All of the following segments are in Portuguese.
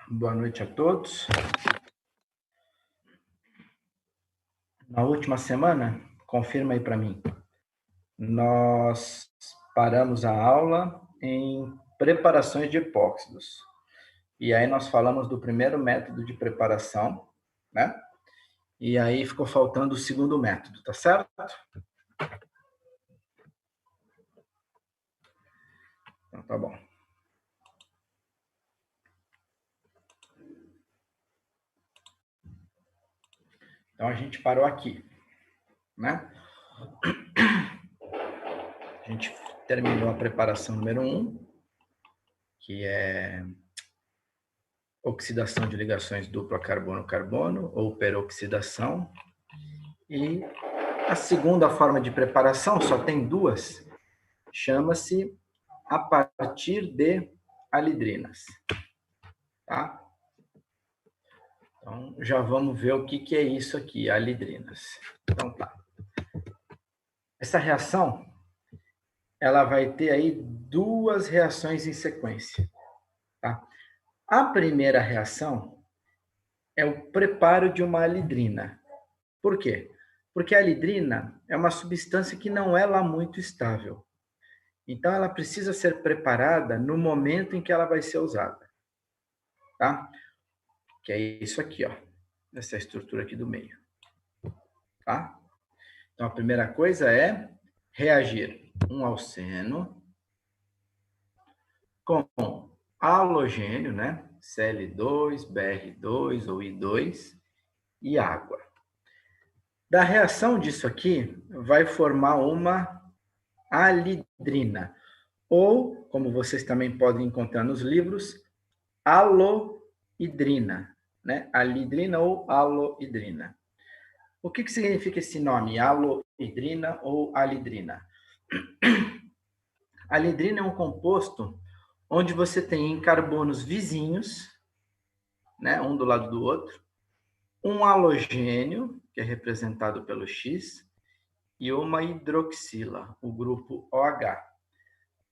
Boa noite a todos. Na última semana, confirma aí para mim, nós paramos a aula em preparações de epóxidos. E aí nós falamos do primeiro método de preparação, né? E aí ficou faltando o segundo método, tá certo? Então tá bom. Então a gente parou aqui, né? A gente terminou a preparação número 1, que é oxidação de ligações dupla carbono-carbono, ou peroxidação. E a segunda forma de preparação, só tem duas, chama-se a partir de alidrinas. Tá? Então, já vamos ver o que é isso aqui, alidrinas. Então, tá. Essa reação, ela vai ter aí duas reações em sequência. Tá? A primeira reação é o preparo de uma alidrina. Por quê? Porque a alidrina é uma substância que não é lá muito estável. Então, ela precisa ser preparada no momento em que ela vai ser usada. Tá? Que é isso aqui, ó. Essa estrutura aqui do meio. Tá? Então, a primeira coisa é reagir um alceno com halogênio, né? Cl2, Br2 ou I2 e água. Da reação disso aqui, vai formar uma alidrina. Ou, como vocês também podem encontrar nos livros, aloidrina, né? Alidrina ou aloidrina. O que significa esse nome, aloidrina ou alidrina? Alidrina é um composto onde você tem carbonos vizinhos, né, um do lado do outro, um halogênio, que é representado pelo X, e uma hidroxila, o grupo OH.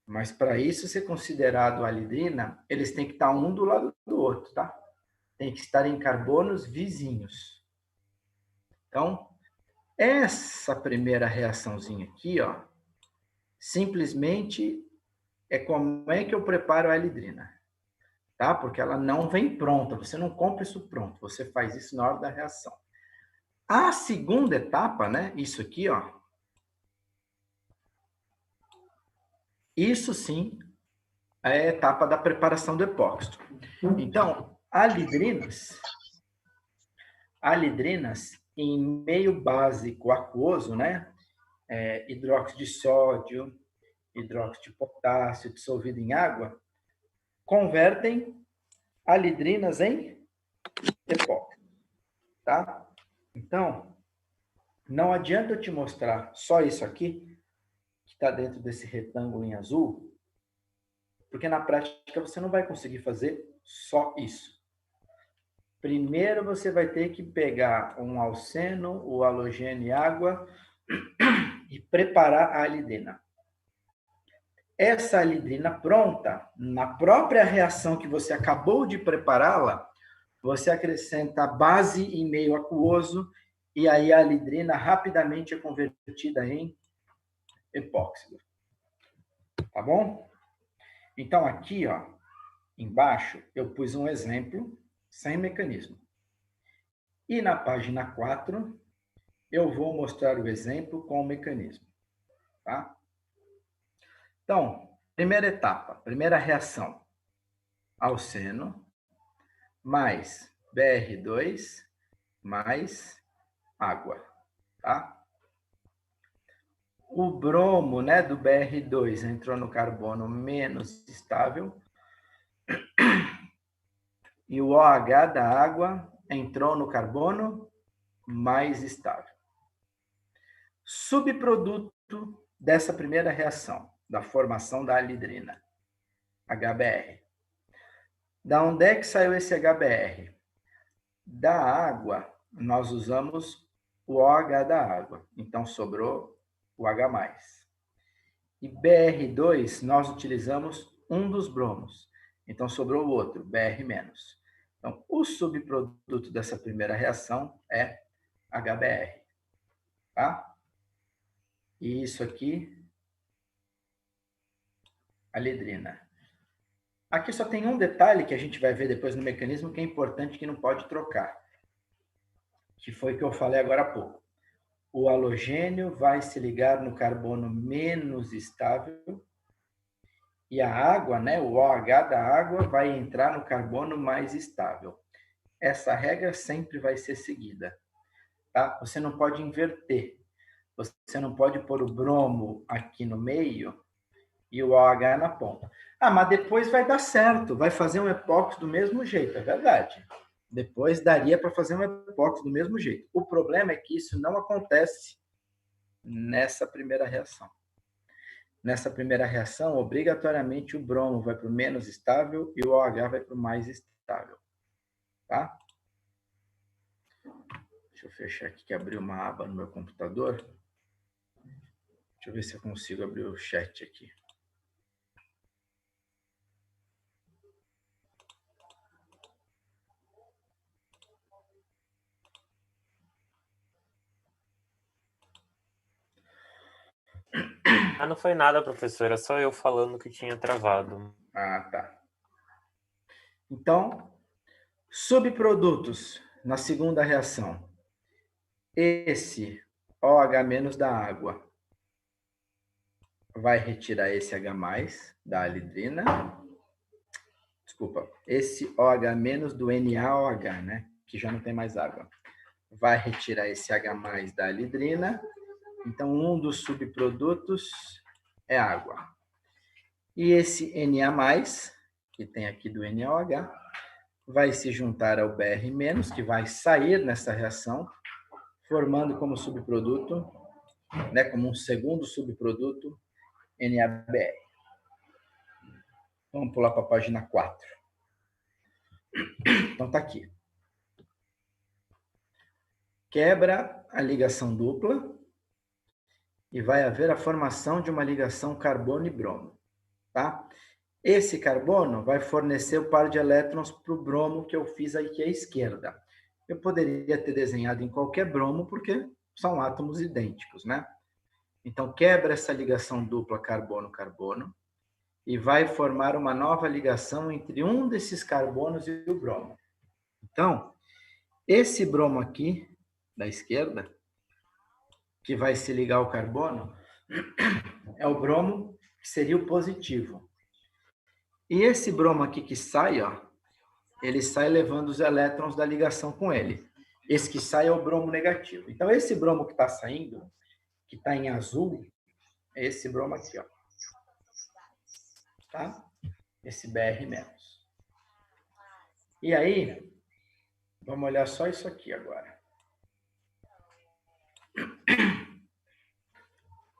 Mas para isso ser considerado alidrina, eles têm que estar um do lado do outro, tá? Tem que estar em carbonos vizinhos. Então, essa primeira reaçãozinha aqui, ó, simplesmente é como é que eu preparo a alidrina, tá? Porque ela não vem pronta, você não compra isso pronto, você faz isso na hora da reação. A segunda etapa, né, isso aqui, ó, isso sim é a etapa da preparação do epóxito. Então, alidrinas em meio básico aquoso, né, hidróxido de sódio, hidróxido de potássio dissolvido em água, convertem alidrinas em epóxito, tá? Então, não adianta eu te mostrar só isso aqui, que está dentro desse retângulo em azul, porque na prática você não vai conseguir fazer só isso. Primeiro você vai ter que pegar um alceno, o halogênio e água e preparar a alidrina. Essa alidrina pronta, na própria reação que você acabou de prepará-la, você acrescenta a base em meio aquoso e aí a alidrina rapidamente é convertida em epóxido. Tá bom? Então aqui, ó, embaixo, eu pus um exemplo sem mecanismo. E na página 4, eu vou mostrar o exemplo com o mecanismo. Tá? Então, primeira etapa, primeira reação. Alceno mais Br2 mais água. Tá? O bromo, né, do Br2 entrou no carbono menos estável e o OH da água entrou no carbono mais estável. Subproduto dessa primeira reação, da formação da alidrina, HBr. Da onde é que saiu esse HBr? Da água, nós usamos o OH da água, então sobrou o H+. E Br2, nós utilizamos um dos bromos, então sobrou o outro, Br-. Então, o subproduto dessa primeira reação é HBr. Tá? E isso aqui, a anidrina. Aqui só tem um detalhe que a gente vai ver depois no mecanismo que é importante, que não pode trocar, que foi o que eu falei agora há pouco. O halogênio vai se ligar no carbono menos estável e a água, né, o OH da água, vai entrar no carbono mais estável. Essa regra sempre vai ser seguida. Tá? Você não pode inverter. Você não pode pôr o bromo aqui no meio e o OH na ponta. Ah, mas depois vai dar certo, vai fazer um epóxi do mesmo jeito, é verdade. Depois daria para fazer um epóxi do mesmo jeito. O problema é que isso não acontece nessa primeira reação. Nessa primeira reação, obrigatoriamente o bromo vai para o menos estável e o OH vai para o mais estável. Tá? Deixa eu fechar aqui que abriu uma aba no meu computador. Deixa eu ver se eu consigo abrir o chat aqui. Ah, não foi nada, professora, só eu falando que tinha travado. Ah, tá. Então, subprodutos na segunda reação. Esse OH- da água vai retirar esse H+ da anidrina. Desculpa, esse OH- do NaOH, né? Que já não tem mais água. Vai retirar esse H+ da anidrina. Então, um dos subprodutos é água. E esse Na+, que tem aqui do NaOH, vai se juntar ao Br-, que vai sair nessa reação, formando como subproduto, né, como um segundo subproduto, NaBr. Vamos pular para a página 4. Então, está aqui. Quebra a ligação dupla e vai haver a formação de uma ligação carbono e bromo. Tá? Esse carbono vai fornecer o par de elétrons para o bromo que eu fiz aqui à esquerda. Eu poderia ter desenhado em qualquer bromo, porque são átomos idênticos, né? Então, quebra essa ligação dupla carbono-carbono e vai formar uma nova ligação entre um desses carbonos e o bromo. Então, esse bromo aqui, da esquerda, que vai se ligar ao carbono, é o bromo que seria o positivo. E esse bromo aqui que sai, ó, ele sai levando os elétrons da ligação com ele. Esse que sai é o bromo negativo. Então, esse bromo que está saindo, que está em azul, é esse bromo aqui, ó. Tá? Esse Br-. E aí, vamos olhar só isso aqui agora.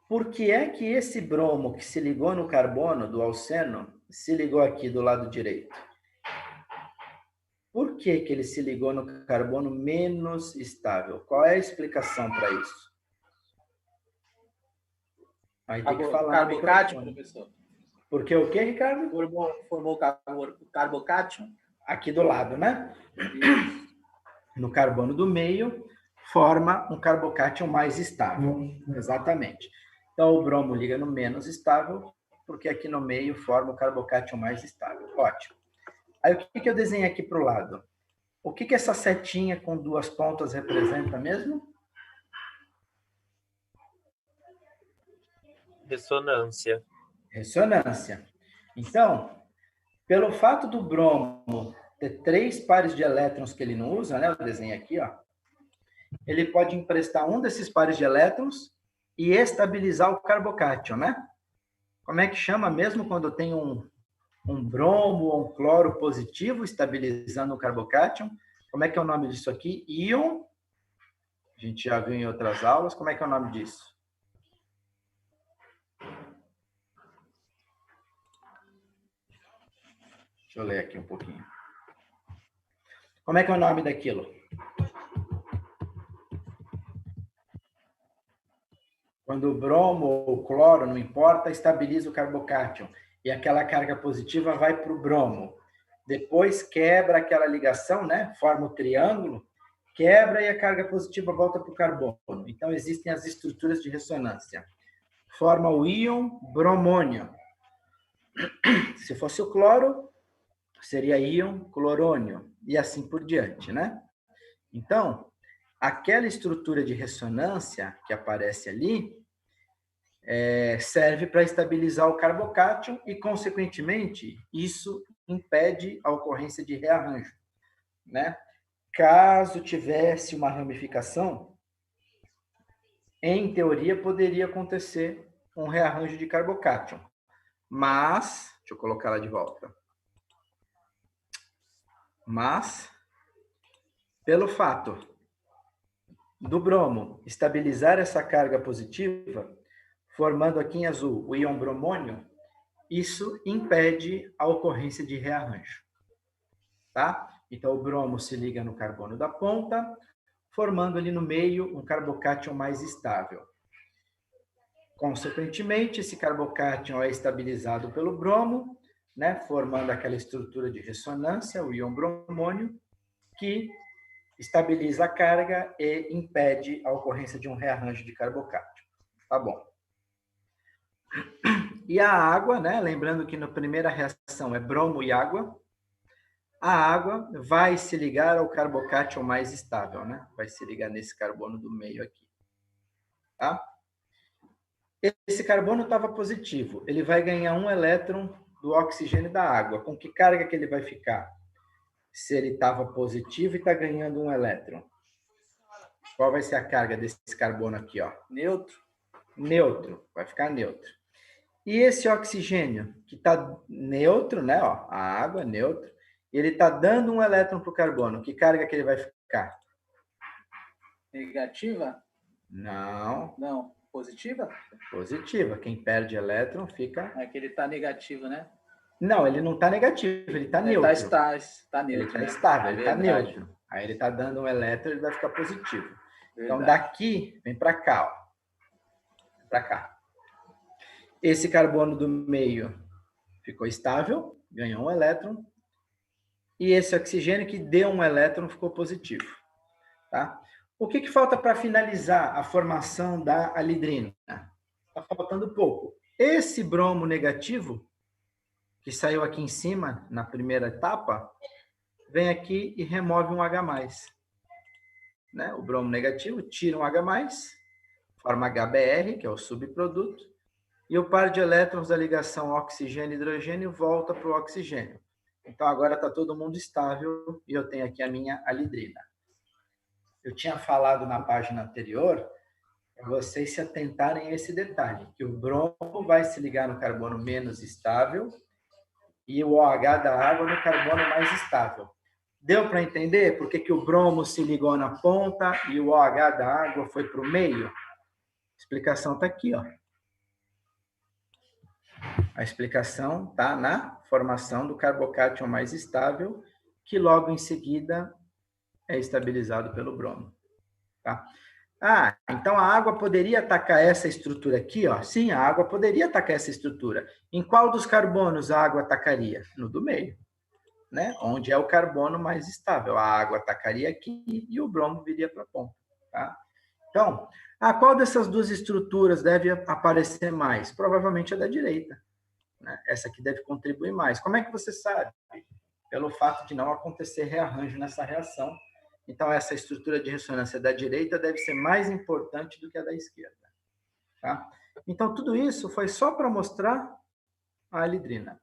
Por que é que esse bromo que se ligou no carbono do alceno se ligou aqui do lado direito? Por que que ele se ligou no carbono menos estável? Qual é a explicação para isso? Aí tem que falar no microfone. Professor. Porque o que, Ricardo? Formou carbocátion. Aqui do lado, né? No carbono do meio, forma um carbocátion mais estável. Exatamente. Então, o bromo liga no menos estável, porque aqui no meio forma o carbocátion mais estável. Ótimo. Aí, o que eu desenhei aqui para o lado? O que essa setinha com duas pontas representa mesmo? Ressonância. Ressonância. Então, pelo fato do bromo ter 3 pares de elétrons que ele não usa, né? Eu desenho aqui, ó. Ele pode emprestar um desses pares de elétrons e estabilizar o carbocátion, né? Como é que chama mesmo quando tem um bromo ou um cloro positivo estabilizando o carbocátion? Como é que é o nome disso aqui? Íon. A gente já viu em outras aulas. Como é que é o nome disso? Deixa eu ler aqui um pouquinho. Como é que é o nome daquilo? Quando o bromo ou o cloro, não importa, estabiliza o carbocátion. E aquela carga positiva vai para o bromo. depois quebra aquela ligação, né? Forma o triângulo, quebra e a carga positiva volta para o carbono. Então, existem as estruturas de ressonância. Forma o íon bromônio. Se fosse o cloro, seria íon clorônio, e assim por diante, né? Então, aquela estrutura de ressonância que aparece ali serve para estabilizar o carbocátion e, consequentemente, isso impede a ocorrência de rearranjo, né? Caso tivesse uma ramificação, em teoria, poderia acontecer um rearranjo de carbocátion. Mas, deixa eu colocar lá de volta. Mas, pelo fato do bromo estabilizar essa carga positiva, formando aqui em azul o íon bromônio, isso impede a ocorrência de rearranjo. Tá? Então, o bromo se liga no carbono da ponta, formando ali no meio um carbocátion mais estável. Consequentemente, esse carbocátion é estabilizado pelo bromo, né, formando aquela estrutura de ressonância, o íon bromônio, que estabiliza a carga e impede a ocorrência de um rearranjo de carbocátion. Tá bom. E a água, né, lembrando que na primeira reação é bromo e água, a água vai se ligar ao carbocátion mais estável, né? Vai se ligar nesse carbono do meio aqui. Tá? Esse carbono estava positivo. Ele vai ganhar um elétron do oxigênio da água. Com que carga que ele vai ficar? Se ele estava positivo e está ganhando um elétron. Qual vai ser a carga desse carbono aqui? Ó? Neutro. Neutro. Vai ficar neutro. E esse oxigênio, que está neutro, né? Ó, a água, neutro, ele está dando um elétron para o carbono. Que carga que ele vai ficar? Negativa? Não. Não. Positiva? Positiva. Quem perde elétron fica... É que ele está negativo, né? Não, ele não está negativo, ele está neutro. Ele está neutro. Ele está né? estável, ele está Verdade. neutro. Aí ele está dando um elétron, ele vai ficar positivo. Verdade. Então, daqui, vem para cá, ó. Para cá. Esse carbono do meio ficou estável, ganhou um elétron. E esse oxigênio que deu um elétron ficou positivo. Tá? O que falta para finalizar a formação da anidrina? Está faltando pouco. Esse bromo negativo, que saiu aqui em cima, na primeira etapa, vem aqui e remove um H+. Né? O bromo negativo tira um H+, forma HBr, que é o subproduto, e o par de elétrons da ligação oxigênio-hidrogênio volta para o oxigênio. Então, agora está todo mundo estável e eu tenho aqui a minha anidrina. Eu tinha falado na página anterior para vocês se atentarem a esse detalhe, que o bromo vai se ligar no carbono menos estável e o OH da água no carbono mais estável. Deu para entender por que o bromo se ligou na ponta e o OH da água foi para o meio? A explicação está aqui, ó. A explicação está na formação do carbocátion mais estável, que logo em seguida é estabilizado pelo bromo. Tá? Então a água poderia atacar essa estrutura aqui, ó? Sim, a água poderia atacar essa estrutura. Em qual dos carbonos a água atacaria? No do meio, né? Onde é o carbono mais estável. A água atacaria aqui e o bromo viria para a ponta. Tá? Então, qual dessas duas estruturas deve aparecer mais? Provavelmente a da direita. Né? Essa aqui deve contribuir mais. Como é que você sabe? Pelo fato de não acontecer rearranjo nessa reação. Então, essa estrutura de ressonância da direita deve ser mais importante do que a da esquerda. Tá? Então, tudo isso foi só para mostrar a anidrina.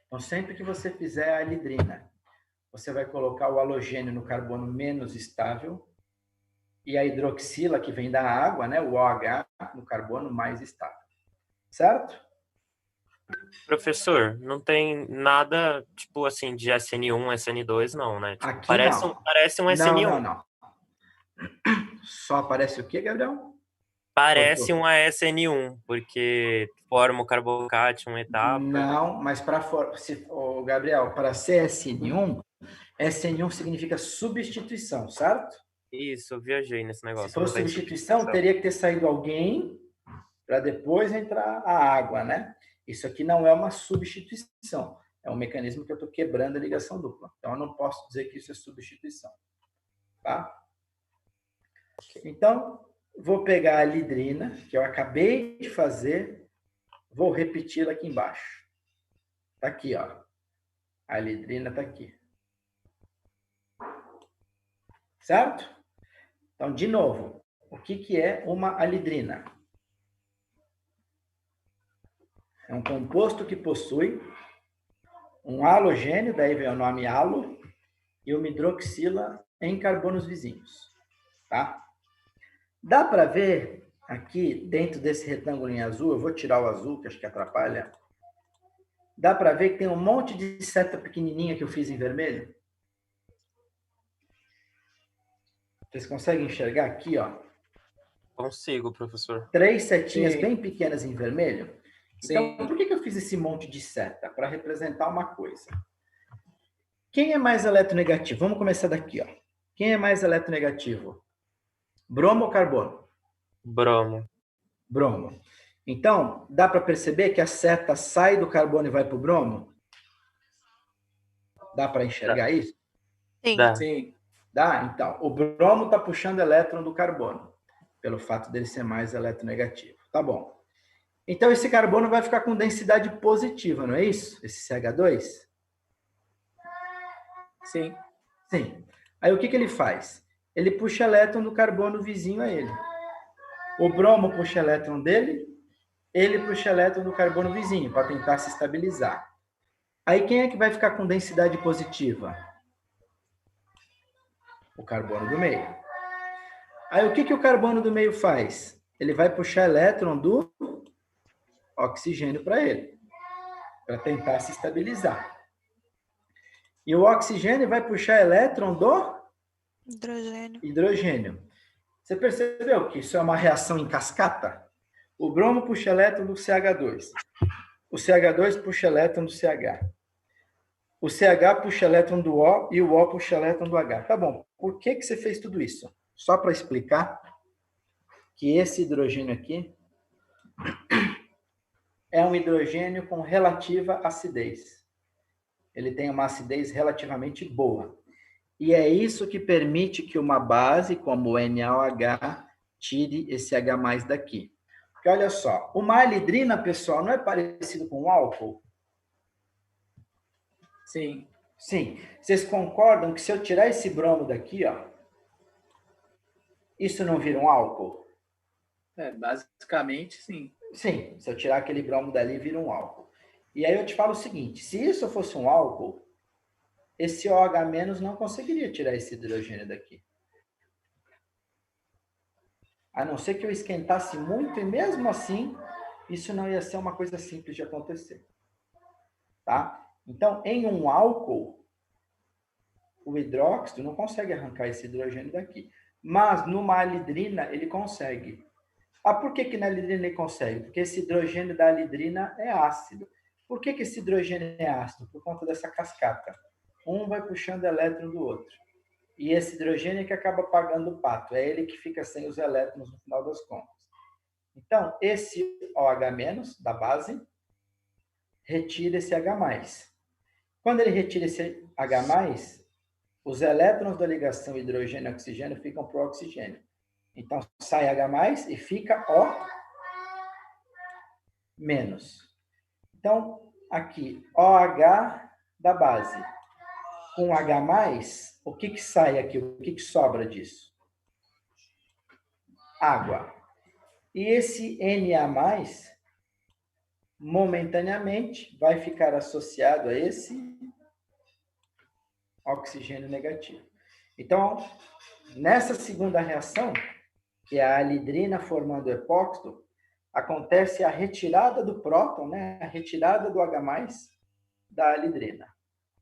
Então, sempre que você fizer a anidrina, você vai colocar o halogênio no carbono menos estável e a hidroxila, que vem da água, né, o OH, no carbono mais estável. Certo? Professor, não tem nada, tipo assim, de SN1, SN2, não, né? Tipo, Aqui parece, não. Parece um SN1. Não. Só aparece o quê, Gabriel? Parece um ASN1, porque forma o carbocátion etapa. Não, mas Gabriel, para ser SN1, SN1 significa substituição, certo? Isso, eu viajei nesse negócio. Se fosse substituição, teria que ter saído alguém para depois entrar a água, né? Isso aqui não é uma substituição. É um mecanismo que eu estou quebrando a ligação dupla. Então, eu não posso dizer que isso é substituição. Tá? Então, vou pegar a lidrina, que eu acabei de fazer, vou repeti-la aqui embaixo. Está aqui, ó. A lidrina está aqui. Certo? Então, de novo, o que é uma alidrina? É um composto que possui um halogênio, daí vem o nome halo, e uma hidroxila em carbonos vizinhos. Tá? Dá para ver aqui, dentro desse retângulo em azul, eu vou tirar o azul, que acho que atrapalha. Dá para ver que tem um monte de seta pequenininha que eu fiz em vermelho? Vocês conseguem enxergar aqui, ó? Consigo, professor. 3 setinhas Sim. bem pequenas em vermelho. Então, Sim. por que eu fiz esse monte de seta? Para representar uma coisa. Quem é mais eletronegativo? Vamos começar daqui, ó. Quem é mais eletronegativo? Bromo ou carbono? Bromo. Bromo. Então, dá para perceber que a seta sai do carbono e vai para o bromo? Dá para enxergar isso? Sim. Dá. Sim. Dá? Então, o bromo está puxando elétron do carbono, pelo fato dele ser mais eletronegativo. Tá bom. Então, esse carbono vai ficar com densidade positiva, não é isso? Esse CH2? Sim. Sim. Aí, o que ele faz? Ele puxa elétron do carbono vizinho a ele. O bromo puxa elétron dele, ele puxa elétron do carbono vizinho, para tentar se estabilizar. Aí, quem é que vai ficar com densidade positiva? O carbono do meio. Aí, o que o carbono do meio faz? Ele vai puxar elétron do oxigênio para ele, para tentar se estabilizar. E o oxigênio vai puxar elétron do hidrogênio. Você percebeu que isso é uma reação em cascata? O bromo puxa elétron do CH2. O CH2 puxa elétron do CH. O CH puxa elétron do O e o O puxa elétron do H. Tá bom. Por que você fez tudo isso? Só para explicar que esse hidrogênio aqui é um hidrogênio com relativa acidez. Ele tem uma acidez relativamente boa. E é isso que permite que uma base, como o NaOH, tire esse H+ daqui. Porque olha só, uma alidrina, pessoal, não é parecido com um álcool? Sim. Sim. Vocês concordam que se eu tirar esse bromo daqui, ó, isso não vira um álcool? Basicamente, sim. Sim, se eu tirar aquele bromo dali, vira um álcool. E aí eu te falo o seguinte, se isso fosse um álcool, esse OH- não conseguiria tirar esse hidrogênio daqui. A não ser que eu esquentasse muito, e mesmo assim, isso não ia ser uma coisa simples de acontecer. Tá? Então, em um álcool, o hidróxido não consegue arrancar esse hidrogênio daqui. Mas numa alidrina, ele consegue. Por que na alidrina ele consegue? Porque esse hidrogênio da alidrina é ácido. Por que esse hidrogênio é ácido? Por conta dessa cascata. Um vai puxando elétron do outro. E esse hidrogênio é que acaba pagando o pato. É ele que fica sem os elétrons no final das contas. Então, esse OH- da base retira esse H+. Quando ele retira esse H+, os elétrons da ligação hidrogênio-oxigênio ficam para o oxigênio. Então, sai H+, e fica O-. Então, aqui, OH da base. Com H+, o que sai aqui? O que sobra disso? Água. E esse Na+, momentaneamente, vai ficar associado a esse oxigênio negativo. Então, nessa segunda reação, que é a alidrina formando o epóxito, acontece a retirada do próton, né? A retirada do H+ da alidrina,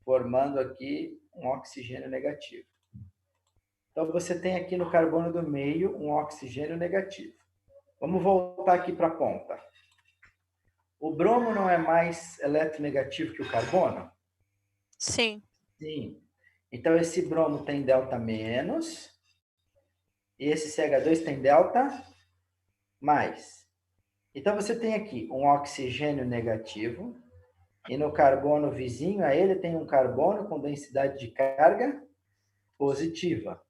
formando aqui um oxigênio negativo. Então, você tem aqui no carbono do meio um oxigênio negativo. Vamos voltar aqui para a ponta. O bromo não é mais eletronegativo que o carbono? Sim. Sim. Então, esse bromo tem delta menos, e esse CH2 tem delta mais. Então, você tem aqui um oxigênio negativo E no carbono vizinho a ele tem um carbono com densidade de carga positiva.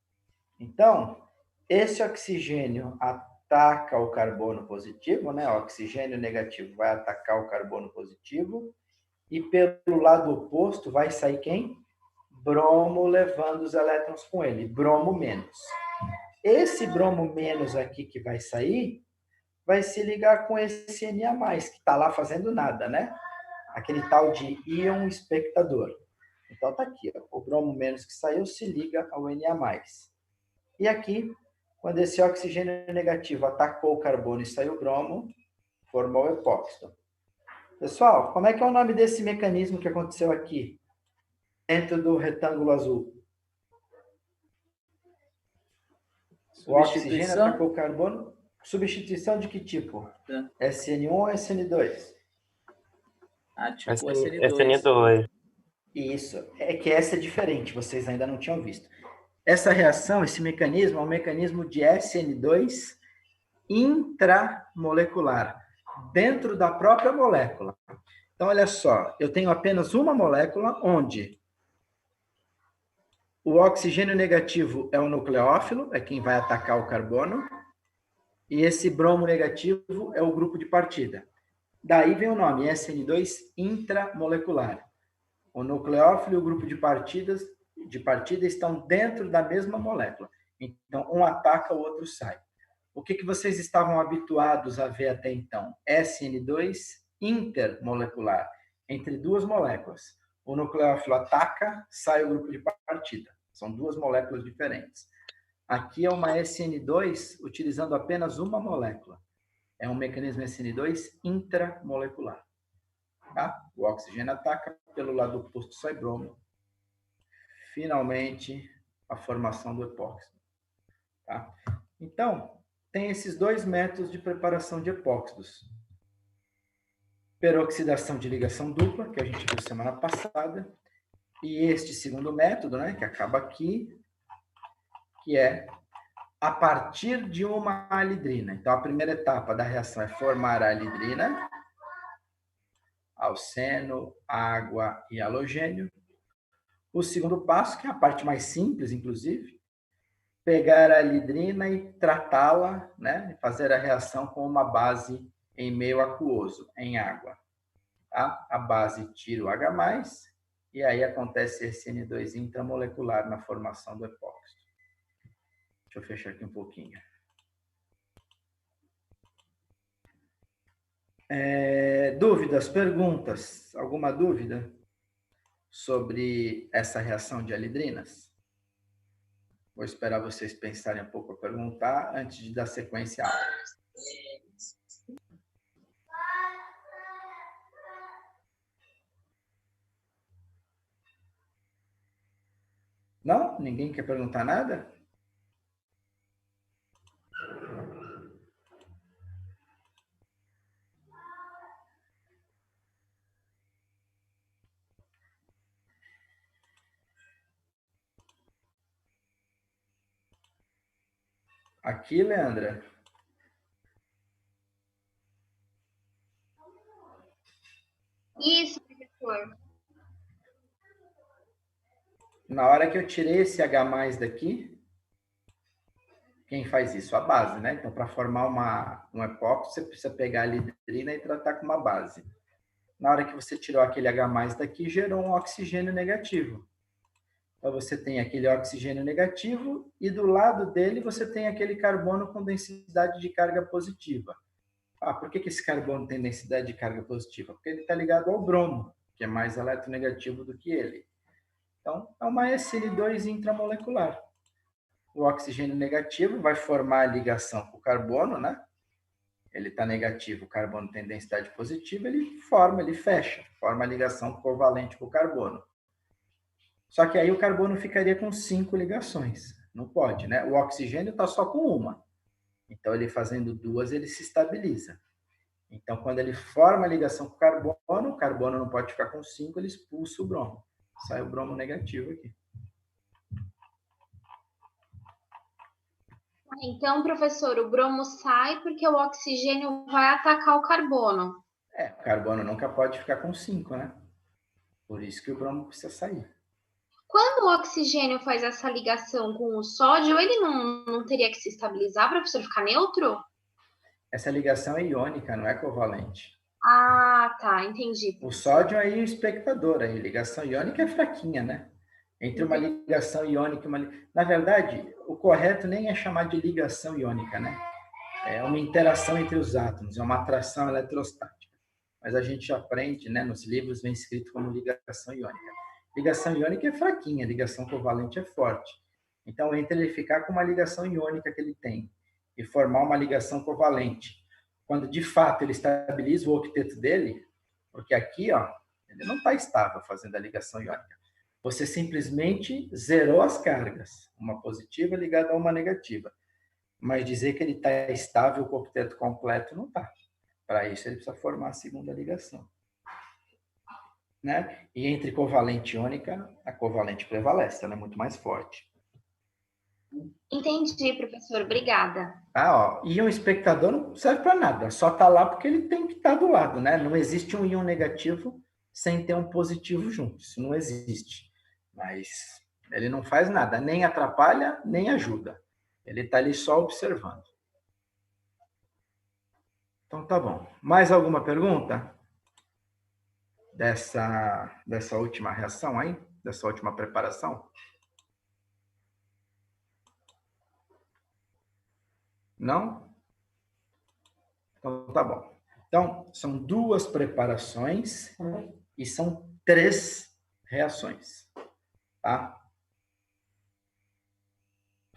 Então, esse oxigênio ataca o carbono positivo, né? O oxigênio negativo vai atacar o carbono positivo. E pelo lado oposto vai sair quem? Bromo levando os elétrons com ele. Bromo menos. Esse bromo menos aqui que vai sair, vai se ligar com esse Na+, que está lá fazendo nada, né? Aquele tal de íon espectador. Então, tá aqui, ó, o bromo menos que saiu se liga ao Na+. E aqui, quando esse oxigênio negativo atacou o carbono e saiu o bromo, formou o epóxido. Pessoal, como é que é o nome desse mecanismo que aconteceu aqui, dentro do retângulo azul? O oxigênio atacou o carbono. Substituição de que tipo? SN1 ou SN2? Tipo SN2. Isso. É que essa é diferente, vocês ainda não tinham visto. Essa reação, esse mecanismo, é um mecanismo de SN2 intramolecular, dentro da própria molécula. Então, olha só, eu tenho apenas uma molécula onde o oxigênio negativo é o nucleófilo, é quem vai atacar o carbono, e esse bromo negativo é o grupo de partida. Daí vem o nome, SN2 intramolecular. O nucleófilo e o grupo de partida estão dentro da mesma molécula. Então, um ataca, o outro sai. O que vocês estavam habituados a ver até então? SN2 intermolecular, entre duas moléculas. O nucleófilo ataca, sai o grupo de partida. São duas moléculas diferentes. Aqui é uma SN2 utilizando apenas uma molécula. É um mecanismo SN2 intramolecular. Tá? O oxigênio ataca, pelo lado oposto sai bromo. Finalmente, a formação do epóxido. Tá? Então, tem esses dois métodos de preparação de epóxidos. Peroxidação de ligação dupla, que a gente viu semana passada, e este segundo método, né, que acaba aqui, que é a partir de uma alidrina. Então, a primeira etapa da reação é formar a alidrina, alceno, água e halogênio. O segundo passo, que é a parte mais simples, inclusive, pegar a alidrina e tratá-la, né, fazer a reação com uma base em meio aquoso, em água. Tá? A base tira o H+, e aí acontece esse N2 intramolecular na formação do epóxido. Deixa eu fechar aqui um pouquinho. Dúvidas, perguntas? Alguma dúvida sobre essa reação de alidrinas? Vou esperar vocês pensarem um pouco a perguntar antes de dar sequência à aula. Não? Ninguém quer perguntar nada? Aqui, Leandra? Isso, professor. Na hora que eu tirei esse H+ daqui, quem faz isso? A base, né? Então, para formar um epóxido, você precisa pegar a alidrina e tratar com uma base. Na hora que você tirou aquele H+ daqui, gerou um oxigênio negativo. Então, você tem aquele oxigênio negativo e do lado dele você tem aquele carbono com densidade de carga positiva. Por que esse carbono tem densidade de carga positiva? Porque ele está ligado ao bromo, que é mais eletronegativo do que ele. Então, é uma SN2 intramolecular. O oxigênio negativo vai formar a ligação com o carbono, né? Ele está negativo, o carbono tem densidade positiva, ele fecha, forma a ligação covalente com o carbono. Só que aí o carbono ficaria com 5 ligações. Não pode, né? O oxigênio está só com uma. Então, ele fazendo duas, ele se estabiliza. Então, quando ele forma a ligação com o carbono não pode ficar com 5, ele expulsa o bromo. Sai o bromo negativo aqui. Então, professor, o bromo sai porque o oxigênio vai atacar o carbono. O carbono nunca pode ficar com 5, né? Por isso que o bromo precisa sair. Quando o oxigênio faz essa ligação com o sódio, ele não teria que se estabilizar, professor, ficar neutro? Essa ligação é iônica, não é covalente. Ah, tá, entendi. O sódio aí é o espectador, aí ligação iônica é fraquinha, né? Entre uma ligação iônica e uma... Na verdade, o correto nem é chamar de ligação iônica, né? É uma interação entre os átomos, é uma atração eletrostática. Mas a gente aprende, né? Nos livros vem escrito como ligação iônica. Ligação iônica é fraquinha, ligação covalente é forte. Então, entre ele ficar com uma ligação iônica que ele tem e formar uma ligação covalente, quando de fato ele estabiliza o octeto dele, porque aqui, ó, ele não está estável fazendo a ligação iônica. Você simplesmente zerou as cargas, uma positiva ligada a uma negativa. Mas dizer que ele está estável com o octeto completo não está. Para isso, ele precisa formar a segunda ligação. Né? E entre covalente e iônica, a covalente prevalece, ela é muito mais forte. Entendi, professor, obrigada. Ah, ó, íon espectador não serve para nada, só está lá porque ele tem que estar do lado, né? Não existe um íon negativo sem ter um positivo junto, isso não existe. Mas ele não faz nada, nem atrapalha, nem ajuda. Ele está ali só observando. Então tá bom. Mais alguma pergunta? Dessa última reação aí? Dessa última preparação? Não? Então tá bom. Então, são 2 preparações e são 3 reações. Tá?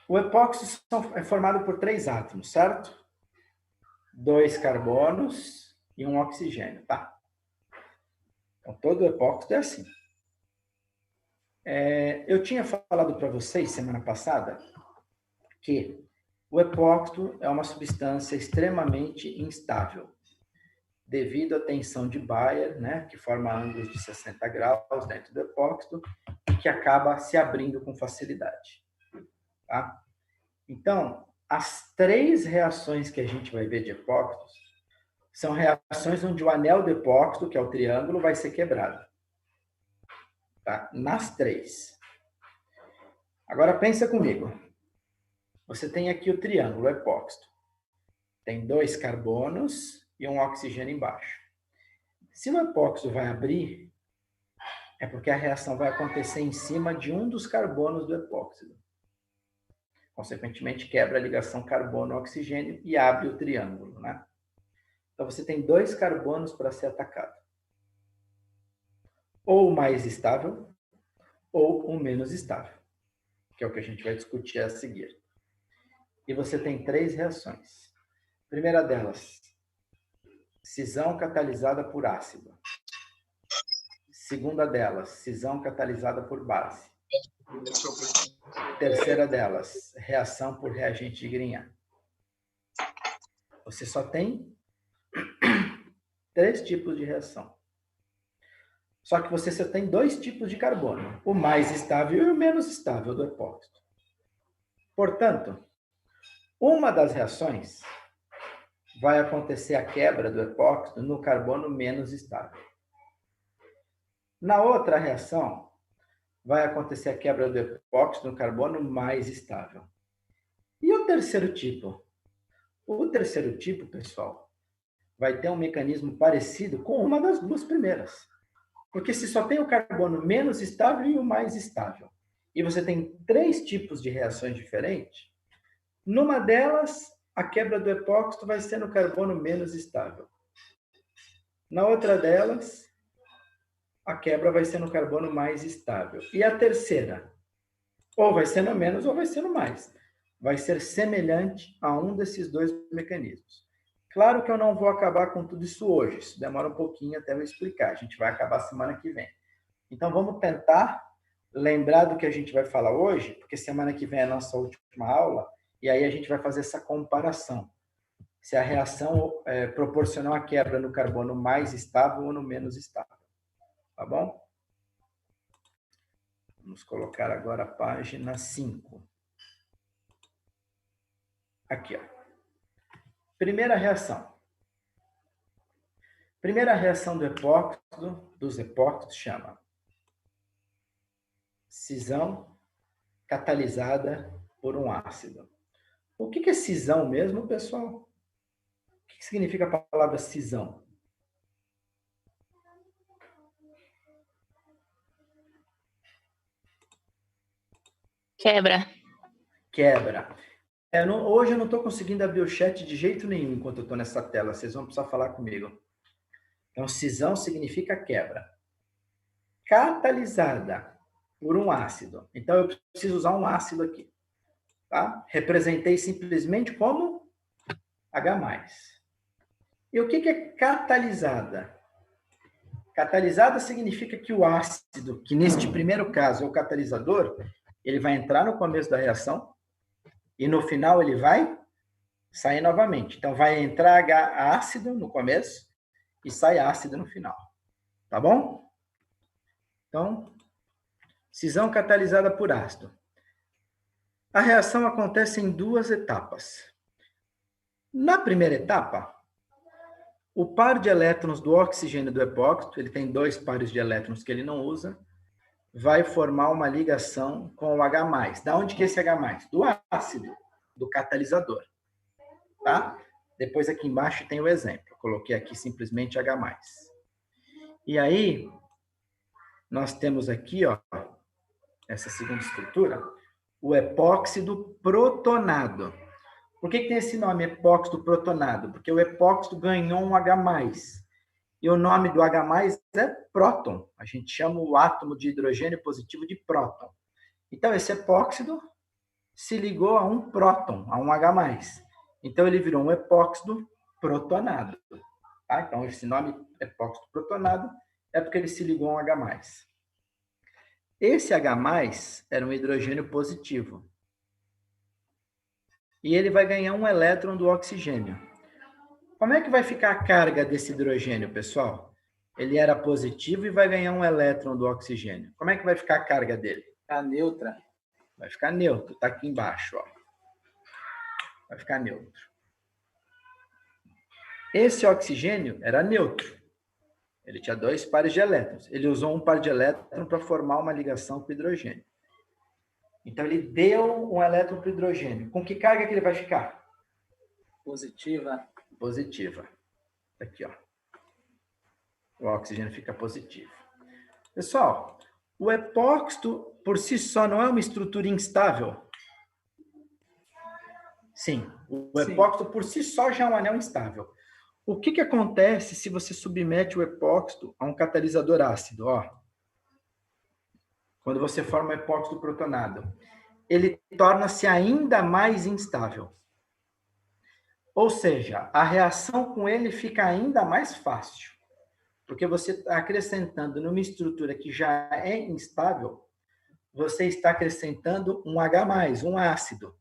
O epóxi é formado por 3 átomos, certo? 2 carbonos e um oxigênio, tá? Então, todo o epóxi é assim. Eu tinha falado para vocês semana passada que o epóxi é uma substância extremamente instável, devido à tensão de Bayer, né, que forma ângulos de 60 graus dentro do epóxi e que acaba se abrindo com facilidade. Tá? Então, as 3 reações que a gente vai ver de epóxi são reações onde o anel do epóxi, que é o triângulo, vai ser quebrado. Tá? Nas 3. Agora pensa comigo. Você tem aqui o triângulo, o epóxi. Tem 2 carbonos e um oxigênio embaixo. Se o epóxi vai abrir, é porque a reação vai acontecer em cima de um dos carbonos do epóxido. Consequentemente, quebra a ligação carbono-oxigênio e abre o triângulo, né? Então, você tem 2 carbonos para ser atacado. Ou o mais estável, ou o menos estável, que é o que a gente vai discutir a seguir. E você tem 3 reações. Primeira delas, cisão catalisada por ácido. Segunda delas, cisão catalisada por base. Terceira delas, reação por reagente de Grignard. Você só tem 3 tipos de reação. Só que você só tem 2 tipos de carbono, o mais estável e o menos estável do epóxi. Portanto, uma das reações vai acontecer a quebra do epóxi no carbono menos estável. Na outra reação, vai acontecer a quebra do epóxi no carbono mais estável. E o terceiro tipo? O terceiro tipo, pessoal, vai ter um mecanismo parecido com uma das 2 primeiras. Porque se só tem o carbono menos estável e o mais estável, e você tem 3 tipos de reações diferentes, numa delas, a quebra do epóxi vai ser no carbono menos estável. Na outra delas, a quebra vai ser no carbono mais estável. E a terceira, ou vai ser no menos ou vai ser no mais. Vai ser semelhante a um desses 2 mecanismos. Claro que eu não vou acabar com tudo isso hoje, isso demora um pouquinho até eu explicar, a gente vai acabar semana que vem. Então, vamos tentar lembrar do que a gente vai falar hoje, porque semana que vem é a nossa última aula, e aí a gente vai fazer essa comparação. Se a reação proporcional à quebra no carbono mais estável ou no menos estável. Tá bom? Vamos colocar agora a página 5. Aqui, ó. Primeira reação. Primeira reação do epóxido, dos epóxidos, chama cisão catalisada por um ácido. O que é cisão mesmo, pessoal? O que significa a palavra cisão? Quebra. Quebra. Hoje eu não estou conseguindo abrir o chat de jeito nenhum enquanto eu estou nessa tela. Vocês vão precisar falar comigo. Então, cisão significa quebra. Catalisada por um ácido. Então, eu preciso usar um ácido aqui. Tá? Representei simplesmente como H+. E o que é catalisada? Catalisada significa que o ácido, que neste primeiro caso é o catalisador, ele vai entrar no começo da reação e no final ele vai sair novamente. Então, vai entrar ácido no começo e sai ácido no final. Tá bom? Então, cisão catalisada por ácido. A reação acontece em 2 etapas. Na primeira etapa, o par de elétrons do oxigênio do epóxito, ele tem 2 pares de elétrons que ele não usa, vai formar uma ligação com o H+. Da onde que é esse H+? Do ácido, do catalisador. Tá? Depois aqui embaixo tem o exemplo. Eu coloquei aqui simplesmente H+. E aí, nós temos aqui, ó, essa segunda estrutura, o epóxido protonado. Por que tem esse nome, epóxido protonado? Porque o epóxido ganhou um H+. E o nome do H+ é próton. A gente chama o átomo de hidrogênio positivo de próton. Então, esse epóxido se ligou a um próton, a um H+. Então, ele virou um epóxido protonado. Tá? Então, esse nome, epóxido protonado, é porque ele se ligou a um H+. Esse H+ era um hidrogênio positivo. E ele vai ganhar um elétron do oxigênio. Como é que vai ficar a carga desse hidrogênio, pessoal? Ele era positivo e vai ganhar um elétron do oxigênio. Como é que vai ficar a carga dele? Tá neutra. Vai ficar neutro, está aqui embaixo. Ó. Vai ficar neutro. Esse oxigênio era neutro. Ele tinha 2 pares de elétrons. Ele usou um par de elétrons para formar uma ligação com o hidrogênio. Então, ele deu um elétron para o hidrogênio. Com que carga que ele vai ficar? Positiva. Positiva. Aqui, ó. O oxigênio fica positivo. Pessoal, o epóxido por si só não é uma estrutura instável? Sim. O epóxido por si só já é um anel instável. O que acontece se você submete o epóxido a um catalisador ácido? Ó, quando você forma o epóxido protonado, ele torna-se ainda mais instável. Ou seja, a reação com ele fica ainda mais fácil. Porque você está acrescentando numa estrutura que já é instável, você está acrescentando um H+, um ácido,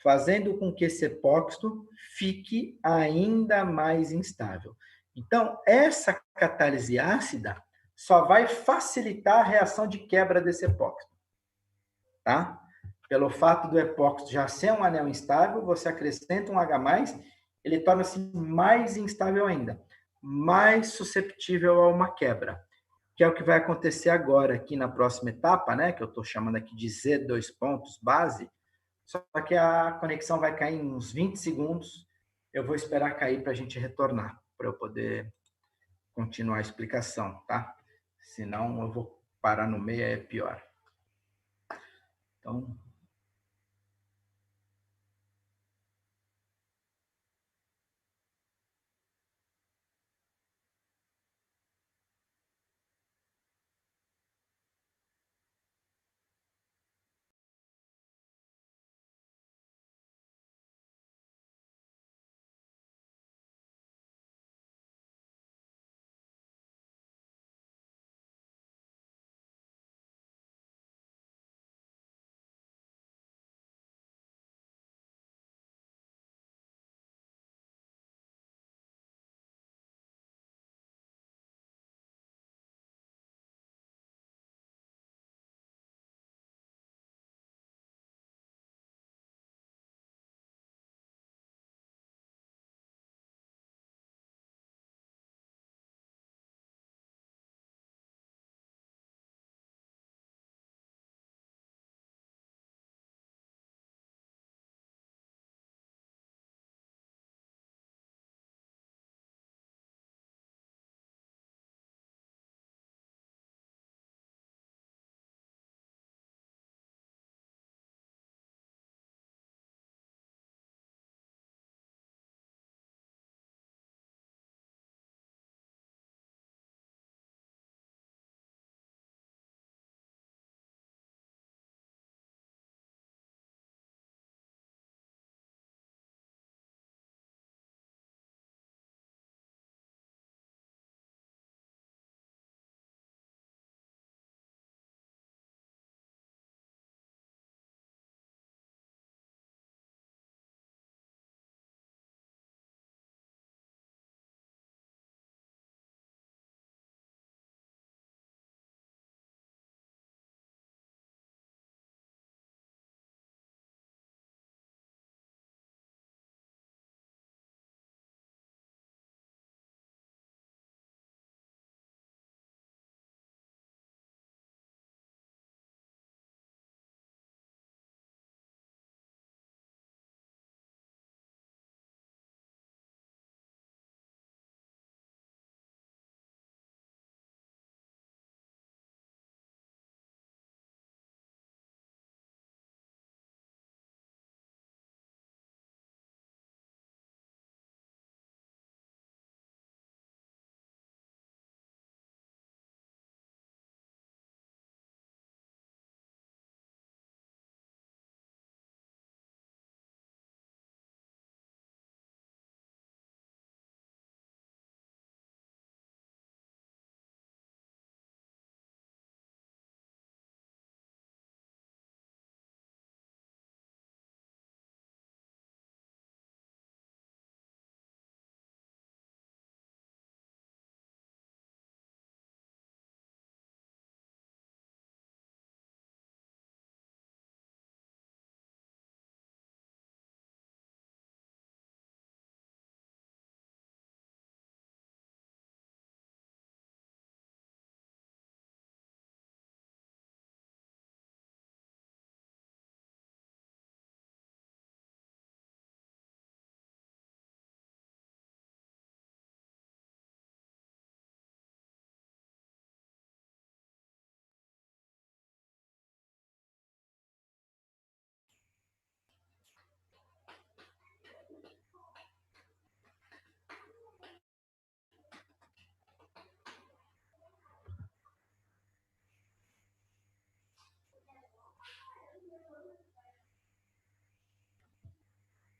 fazendo com que esse epóxido fique ainda mais instável. Então, essa catálise ácida só vai facilitar a reação de quebra desse epóxido. Tá? Pelo fato do epóxido já ser um anel instável, você acrescenta um H+, ele torna-se mais instável ainda, mais suscetível a uma quebra, que é o que vai acontecer agora aqui na próxima etapa, né, que eu estou chamando aqui de Z2 pontos base, só que a conexão vai cair em uns 20 segundos, eu vou esperar cair para a gente retornar, para eu poder continuar a explicação, tá? Senão eu vou parar no meio, é pior. Então,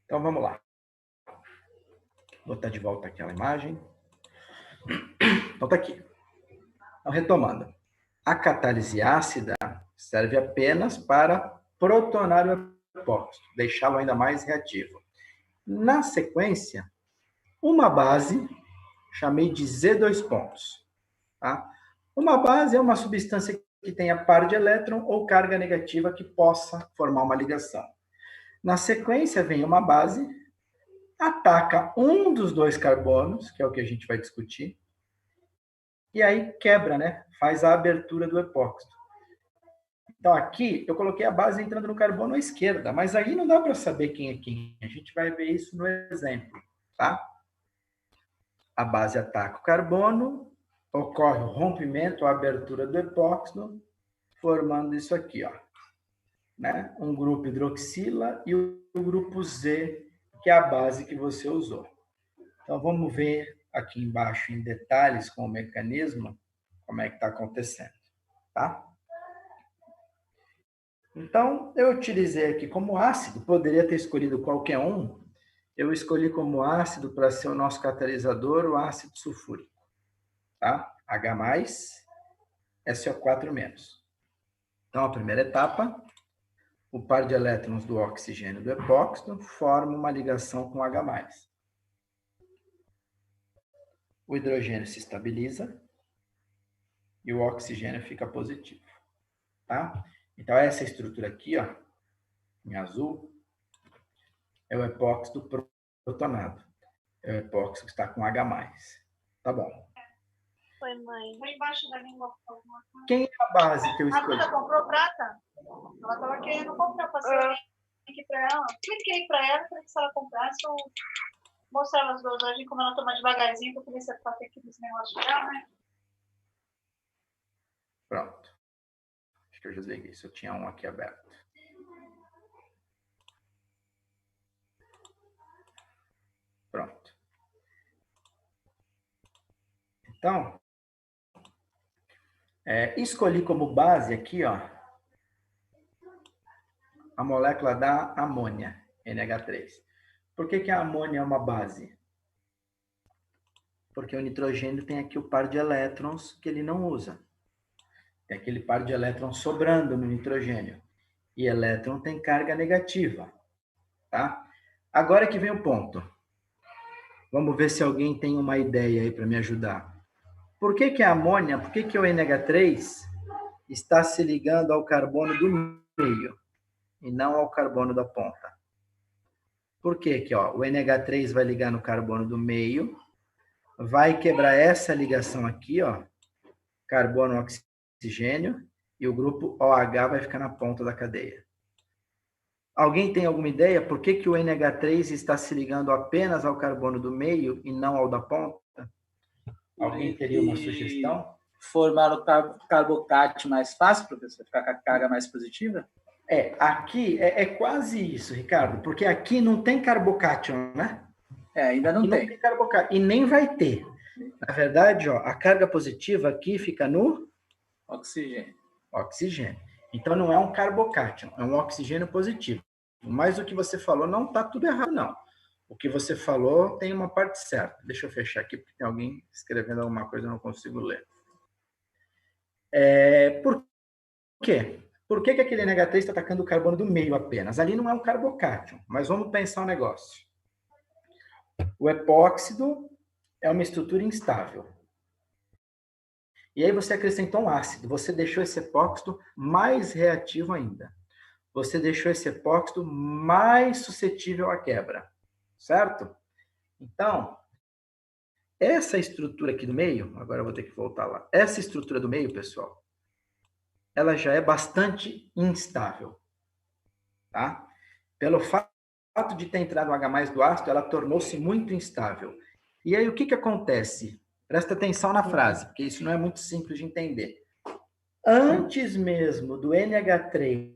Então, vamos lá. Vou botar de volta aquela imagem. Então, está aqui. Então, retomando. A catálise ácida serve apenas para protonar o epóxito, deixá-lo ainda mais reativo. Na sequência, uma base, chamei de Z2 pontos. Tá? Uma base é uma substância que tenha par de elétron ou carga negativa que possa formar uma ligação. Na sequência, vem uma base, ataca um dos dois carbonos, que é o que a gente vai discutir, e aí quebra, né? Faz a abertura do epóxito. Então, aqui, eu coloquei a base entrando no carbono à esquerda, mas aí não dá para saber quem é quem. A gente vai ver isso no exemplo, tá? A base ataca o carbono, ocorre o rompimento, a abertura do epóxito, formando isso aqui, ó. Né? Um grupo hidroxila e o grupo Z, que é a base que você usou. Então, vamos ver aqui embaixo em detalhes com o mecanismo, como é que está acontecendo, tá? Então, eu utilizei aqui como ácido, poderia ter escolhido qualquer um, eu escolhi como ácido para ser o nosso catalisador o ácido sulfúrico, tá? H+, SO4-. Então, a primeira etapa, o par de elétrons do oxigênio do epóxito forma uma ligação com H+. O hidrogênio se estabiliza e o oxigênio fica positivo, tá? Então, essa estrutura aqui, ó, em azul, é o epóxido protonado. É o epóxido que está com H+. Tá bom. Foi, mãe. Foi embaixo da língua. Quem é a base que eu A escolhi? Duda comprou prata? Ela estava querendo comprar, passei o link para ela. Cliquei para ela, falei que se ela comprasse, eu mostrava as dosagens, como ela toma devagarzinho, para ver se ela tem aqui desse negócio já, né? Pronto. Acho que eu já desliguei isso. Eu tinha um aqui aberto. Pronto. Então, escolhi como base aqui, ó, a molécula da amônia, NH3. Por que a amônia é uma base? Porque o nitrogênio tem aqui o par de elétrons que ele não usa. Tem aquele par de elétrons sobrando no nitrogênio. E elétron tem carga negativa. Tá? Agora que vem o ponto. Vamos ver se alguém tem uma ideia aí para me ajudar. Por que a amônia, por que o NH3 está se ligando ao carbono do meio e não ao carbono da ponta? Por que ó, o NH3 vai ligar no carbono do meio, vai quebrar essa ligação aqui, ó, carbono oxigênio, e o grupo OH vai ficar na ponta da cadeia. Alguém tem alguma ideia por que o NH3 está se ligando apenas ao carbono do meio e não ao da ponta? Alguém teria uma sugestão? Formar o carbocátion mais fácil, professor? Ficar com a carga mais positiva? Aqui é quase isso, Ricardo, porque aqui não tem carbocátion, né? Ainda não tem. Não tem carbocátion, e nem vai ter. Na verdade, ó, a carga positiva aqui fica no oxigênio. Então, não é um carbocátion, é um oxigênio positivo. Mas o que você falou não está tudo errado, não. O que você falou tem uma parte certa. Deixa eu fechar aqui, porque tem alguém escrevendo alguma coisa e eu não consigo ler. Por quê? Por que aquele NH3 está atacando o carbono do meio apenas? Ali não é um carbocátion, mas vamos pensar um negócio. O epóxido é uma estrutura instável. E aí você acrescentou um ácido. Você deixou esse epóxido mais reativo ainda. Você deixou esse epóxido mais suscetível à quebra. Certo? Então, essa estrutura aqui do meio, agora eu vou ter que voltar lá. Essa estrutura do meio, pessoal, ela já é bastante instável. Tá? Pelo fato de ter entrado o H+ do ácido, ela tornou-se muito instável. E aí, o que acontece? Presta atenção na frase, porque isso não é muito simples de entender. Antes mesmo do NH3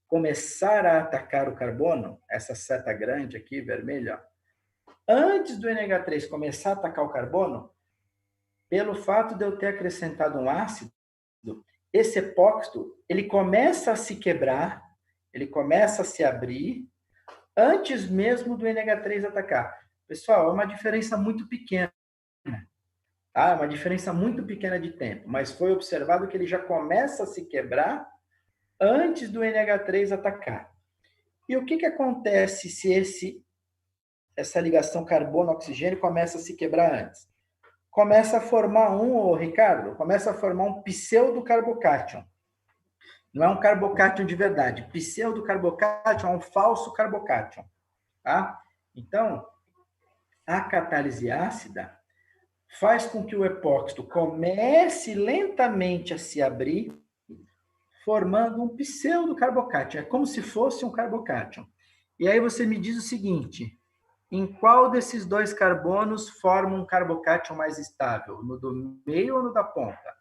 começar a atacar o carbono, essa seta grande aqui, vermelha, antes do NH3 começar a atacar o carbono, pelo fato de eu ter acrescentado um ácido, esse epóxido, ele começa a se quebrar, ele começa a se abrir, antes mesmo do NH3 atacar. Pessoal, é uma diferença muito pequena. Tá? É uma diferença muito pequena de tempo, mas foi observado que ele já começa a se quebrar antes do NH3 atacar. E o que acontece se essa ligação carbono-oxigênio começa a se quebrar antes? Começa a formar Ricardo, começa a formar um pseudocarbocátion. Não é um carbocátion de verdade. Pseudocarbocátion é um falso carbocátion. Tá? Então, a catálise ácida faz com que o epóxito comece lentamente a se abrir, formando um pseudocarbocátion. É como se fosse um carbocátion. E aí você me diz o seguinte: em qual desses dois carbonos forma um carbocátion mais estável? No do meio ou no da ponta?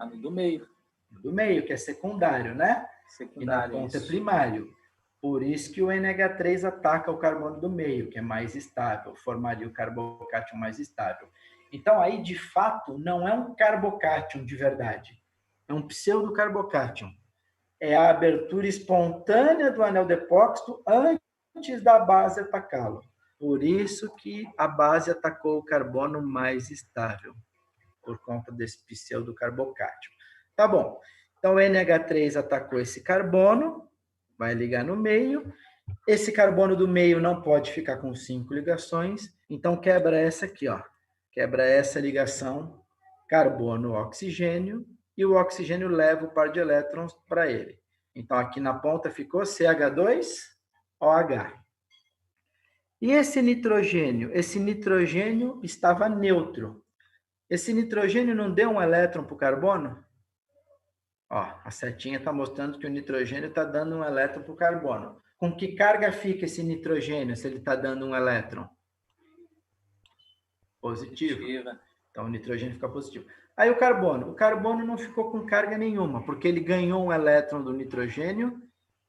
No do meio. No do meio, que é secundário, né? Secundário. E na ponta é primário. Por isso que o NH3 ataca o carbono do meio, que é mais estável, formaria o carbocátion mais estável. Então, aí, de fato, não é um carbocátion de verdade. É um pseudocarbocátion. É a abertura espontânea do anel de epóxito antes da base atacá-lo. Por isso que a base atacou o carbono mais estável, por conta desse pseudocarbocátion. Tá bom. Então, o NH3 atacou esse carbono, vai ligar no meio. Esse carbono do meio não pode ficar com 5 ligações, então quebra essa aqui, ó. Quebra essa ligação carbono-oxigênio e o oxigênio leva o par de elétrons para ele. Então, aqui na ponta ficou CH2OH. E esse nitrogênio? Esse nitrogênio estava neutro. Esse nitrogênio não deu um elétron para o carbono? Ó, a setinha está mostrando que o nitrogênio está dando um elétron para o carbono. Com que carga fica esse nitrogênio se ele está dando um elétron? Positivo. Então, o nitrogênio fica positivo. Aí o carbono não ficou com carga nenhuma, porque ele ganhou um elétron do nitrogênio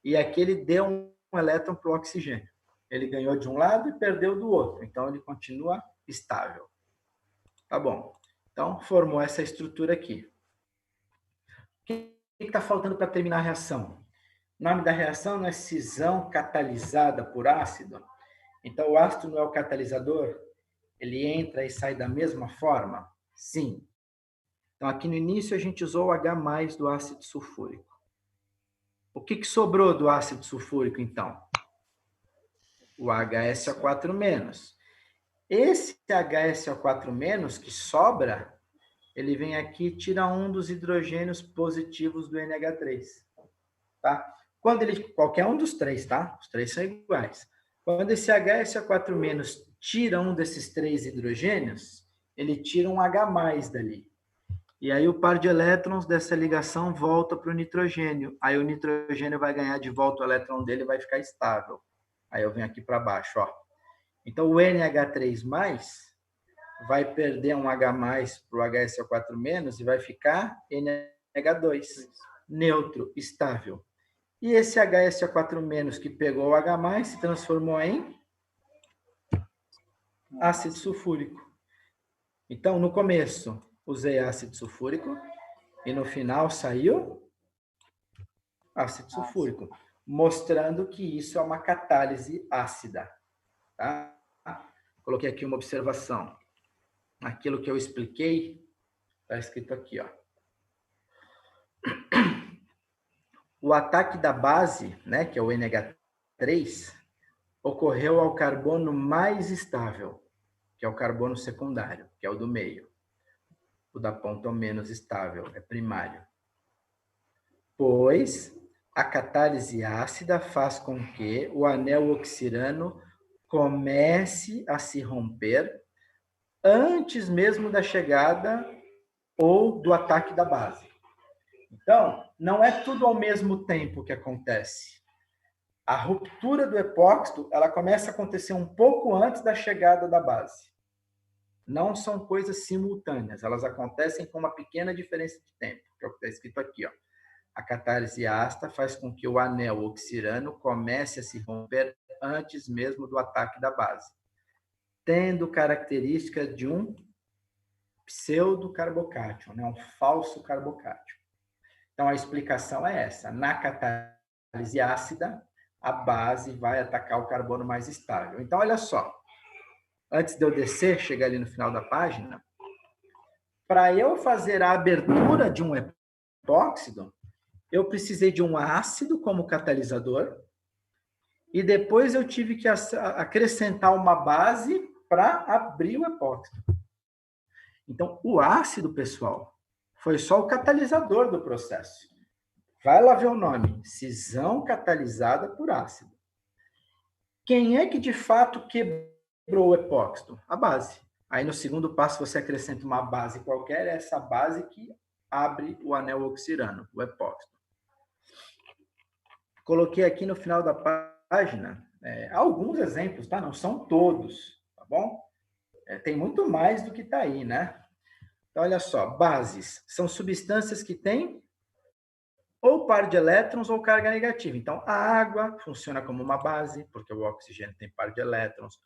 e aqui ele deu um elétron para o oxigênio. Ele ganhou de um lado e perdeu do outro, então ele continua estável. Tá bom. Então, formou essa estrutura aqui. O que está faltando para terminar a reação? O nome da reação não é cisão catalisada por ácido? Então, o ácido não é o catalisador? Ele entra e sai da mesma forma? Sim. Então, aqui no início, a gente usou o H+ do ácido sulfúrico. O que sobrou do ácido sulfúrico, então? O HSO4-. Esse HSO4- que sobra, ele vem aqui e tira um dos hidrogênios positivos do NH3. Tá? Qualquer um dos três, tá? Os três são iguais. Quando esse HSO4- tira um desses 3 hidrogênios, ele tira um H+ dali. E aí o par de elétrons dessa ligação volta para o nitrogênio. Aí o nitrogênio vai ganhar de volta o elétron dele e vai ficar estável. Aí eu venho aqui para baixo, ó. Então o NH3+ vai perder um H+ para o HSO4- e vai ficar NH2, neutro, estável. E esse HSO4- que pegou o H+ se transformou em ácido sulfúrico. Então, no começo, usei ácido sulfúrico e no final saiu ácido sulfúrico, mostrando que isso é uma catálise ácida. Tá? Coloquei aqui uma observação. Aquilo que eu expliquei está escrito aqui, ó. O ataque da base, né, que é o NH3, ocorreu ao carbono mais estável, que é o carbono secundário, que é o do meio. O da ponta é o menos estável, é primário. Pois a catálise ácida faz com que o anel oxirano comece a se romper antes mesmo da chegada ou do ataque da base. Então, não é tudo ao mesmo tempo que acontece. A ruptura do epóxito, ela começa a acontecer um pouco antes da chegada da base. Não são coisas simultâneas, elas acontecem com uma pequena diferença de tempo, que é o que está escrito aqui, ó. A catálise ácida faz com que o anel oxirano comece a se romper antes mesmo do ataque da base, tendo características de um pseudocarbocátion, né? Um falso carbocátion. Então, a explicação é essa. Na catálise ácida, a base vai atacar o carbono mais estável. Então, olha só. Antes de eu descer, chegar ali no final da página, para eu fazer a abertura de um epóxido, eu precisei de um ácido como catalisador e depois eu tive que acrescentar uma base para abrir o epóxido. Então, o ácido, pessoal, foi só o catalisador do processo. Vai lá ver o nome, cisão catalisada por ácido. Quem é que de fato quebrou o epóxido? A base. Aí no segundo passo você acrescenta uma base qualquer, é essa base que abre o anel oxirano, o epóxido. Coloquei aqui no final da página alguns exemplos, tá? Não são todos, tá bom? Tem muito mais do que está aí, né? Então, olha só, bases são substâncias que têm ou par de elétrons ou carga negativa. Então, a água funciona como uma base, porque o oxigênio tem par de elétrons.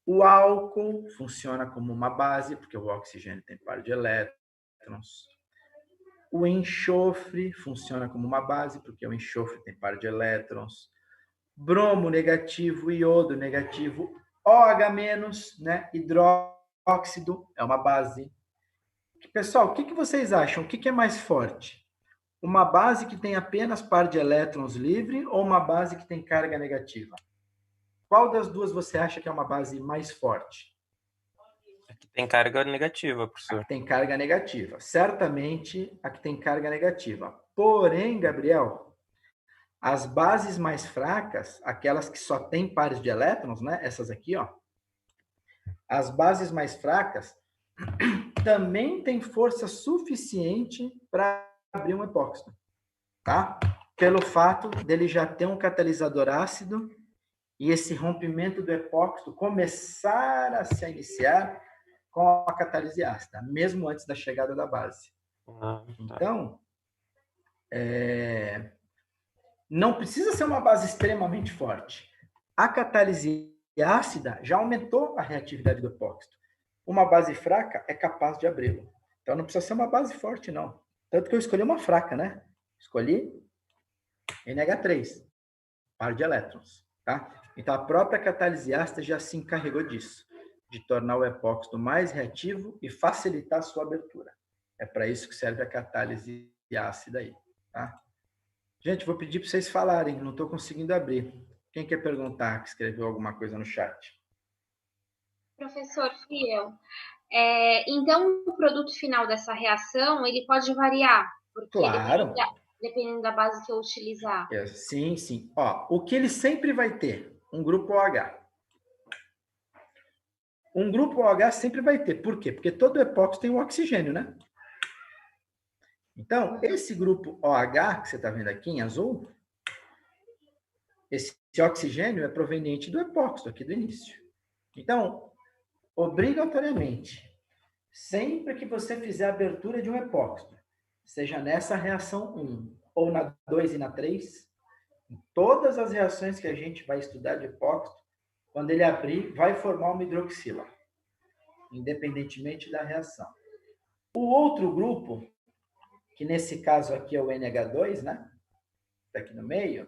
O álcool funciona como uma base, porque o oxigênio tem par de elétrons. O enxofre funciona como uma base, porque o enxofre tem par de elétrons. Bromo negativo, iodo negativo, OH-, né? Hidróxido é uma base. Pessoal, o que vocês acham? O que é mais forte? Uma base que tem apenas par de elétrons livre ou uma base que tem carga negativa? Qual das duas você acha que é uma base mais forte? A que tem carga negativa, A professor. que tem carga negativa. Certamente a que tem carga negativa. Porém, Gabriel, as bases mais fracas, aquelas que só têm pares de elétrons, né? Essas aqui, ó. As bases mais fracas também têm força suficiente para abrir um epóxido, tá? Pelo fato dele já ter um catalisador ácido e esse rompimento do epóxido começar a se iniciar com a catálise ácida, mesmo antes da chegada da base. Tá. Então, não precisa ser uma base extremamente forte. A catálise ácida já aumentou a reatividade do epóxido. Uma base fraca é capaz de abri-lo. Então, não precisa ser uma base forte, não. Tanto que eu escolhi uma fraca, né? Escolhi NH3, par de elétrons, tá? Então, a própria catálise ácida já se encarregou disso, de tornar o epóxido mais reativo e facilitar a sua abertura. É para isso que serve a catálise ácida aí, tá? Gente, vou pedir para vocês falarem, não estou conseguindo abrir. Quem quer perguntar, que escreveu alguma coisa no chat? Professor Fiel, então o produto final dessa reação, ele pode variar? Porque Claro. dependendo da base que eu utilizar. Sim, sim. Ó, o que ele sempre vai ter? Um grupo OH. Um grupo OH sempre vai ter. Por quê? Porque todo epóxido tem um oxigênio, né? Então, esse grupo OH, que você está vendo aqui em azul, esse oxigênio é proveniente do epóxido, aqui do início. Então, obrigatoriamente, sempre que você fizer a abertura de um epóxido, seja nessa reação 1 ou na 2 e na 3, em todas as reações que a gente vai estudar de epóxido, quando ele abrir, vai formar uma hidroxila, independentemente da reação. O outro grupo, que nesse caso aqui é o NH2, né? Está aqui no meio,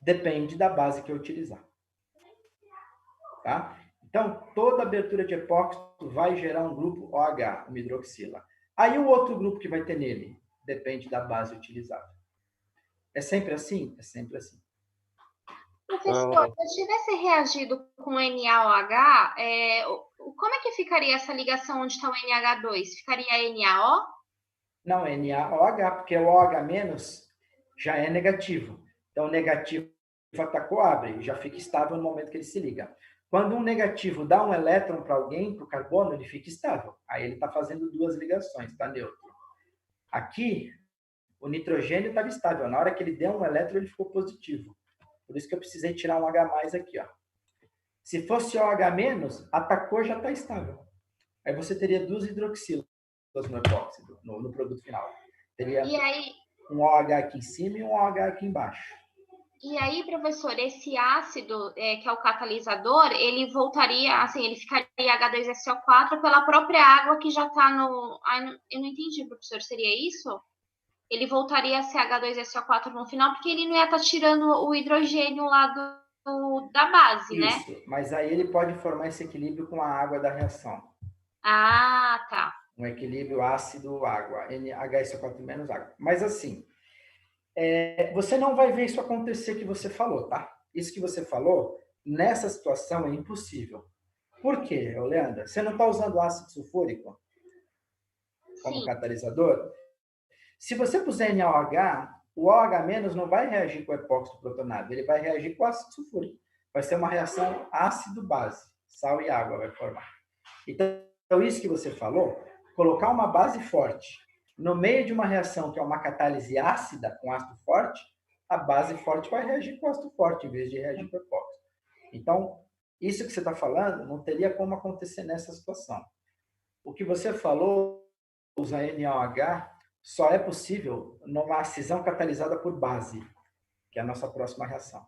depende da base que eu utilizar. Tá? Então, toda abertura de epóxido vai gerar um grupo OH, uma hidroxila. Aí o outro grupo que vai ter nele depende da base utilizada. É sempre assim? É sempre assim. Professor, se eu tivesse reagido com NaOH, como é que ficaria essa ligação onde está o NH2? Ficaria NaO? Não, NaOH, porque o OH- já é negativo. Então, o negativo atacou, abre, já fica estável no momento que ele se liga. Quando um negativo dá um elétron para alguém, para o carbono, ele fica estável. Aí ele está fazendo duas ligações, está neutro. Aqui, o nitrogênio estava estável. Na hora que ele deu um elétron, ele ficou positivo. Por isso que eu precisei tirar um H+ aqui, ó. Se fosse OH-, atacou, já está estável. Aí você teria duas hidroxilas no epóxido, no produto final. Teria um OH aqui em cima e um OH aqui embaixo. E aí, professor, esse ácido, que é o catalisador, ele voltaria, assim, ele ficaria H2SO4 pela própria água que já está no... eu não entendi, professor, seria isso? ele voltaria a ser H2SO4 no final, porque ele não ia estar tirando o hidrogênio lá da base, né? Isso, mas aí ele pode formar esse equilíbrio com a água da reação. Ah, tá. Um equilíbrio ácido-água, HSO4 menos água. Mas assim, você não vai ver isso acontecer que você falou, tá? Isso que você falou, nessa situação é impossível. Por quê, Leandra? Você não está usando ácido sulfúrico como Sim. catalisador? Se você puser NaOH, o OH- não vai reagir com o epóxido protonado, ele vai reagir com o ácido sulfúrico. Vai ser uma reação ácido-base, sal e água vai formar. Então, isso que você falou, colocar uma base forte no meio de uma reação que é uma catálise ácida com ácido forte, a base forte vai reagir com ácido forte, em vez de reagir com epóxido. Então, isso que você está falando não teria como acontecer nessa situação. O que você falou, usar NaOH, só é possível numa cisão catalisada por base, que é a nossa próxima reação.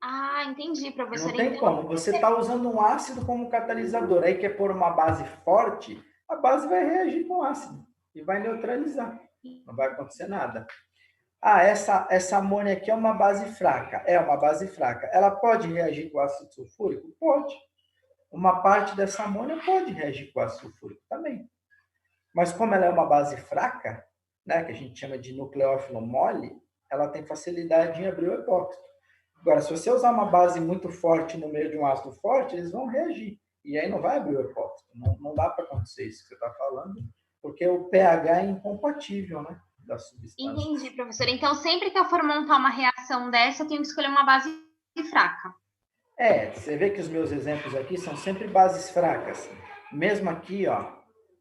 Ah, entendi, professor. Não tem então, como. Você está usando um ácido como catalisador, aí quer pôr uma base forte, a base vai reagir com o ácido e vai neutralizar. Não vai acontecer nada. Ah, essa amônia aqui é uma base fraca. É uma base fraca. Ela pode reagir com o ácido sulfúrico? Pode. Uma parte dessa amônia pode reagir com o ácido sulfúrico também. Mas como ela é uma base fraca, né, que a gente chama de nucleófilo mole, ela tem facilidade em abrir o epóxito. Agora, se você usar uma base muito forte no meio de um ácido forte, eles vão reagir. E aí não vai abrir o epóxito. Não dá para acontecer isso que você está falando, porque o pH é incompatível, né, da substância. Entendi, professor. Então, sempre que eu for montar uma reação dessa, eu tenho que escolher uma base fraca. Você vê que os meus exemplos aqui são sempre bases fracas. Mesmo aqui, ó,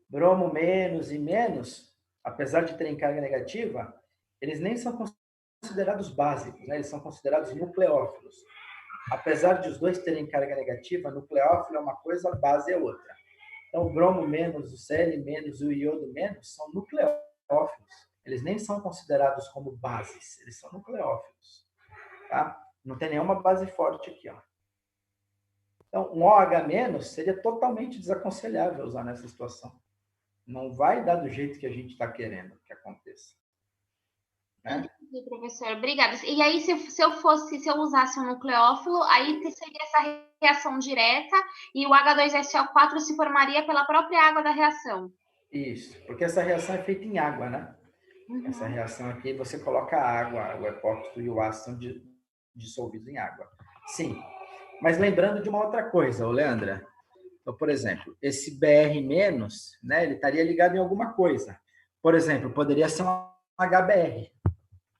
bromo menos e menos, apesar de terem carga negativa, eles nem são considerados básicos, né? Eles são considerados nucleófilos. Apesar de os dois terem carga negativa, nucleófilo é uma coisa, base é outra. Então, o bromo menos, o Cl menos e o iodo menos são nucleófilos. Eles nem são considerados como bases, eles são nucleófilos. Tá? Não tem nenhuma base forte aqui, ó. Então, um OH- seria totalmente desaconselhável usar nessa situação. Não vai dar do jeito que a gente está querendo que aconteça. Né? Entendi, professor. Obrigada. E aí, se eu usasse um nucleófilo, aí seria essa reação direta e o H2SO4 se formaria pela própria água da reação. Isso, porque essa reação é feita em água, né? Uhum. Essa reação aqui, você coloca a água, o epóxito e o ácido são dissolvidos em água. Sim. Mas lembrando de uma outra coisa, Leandra. Então, por exemplo, esse Br-, né, ele estaria ligado em alguma coisa. Por exemplo, poderia ser um HBr.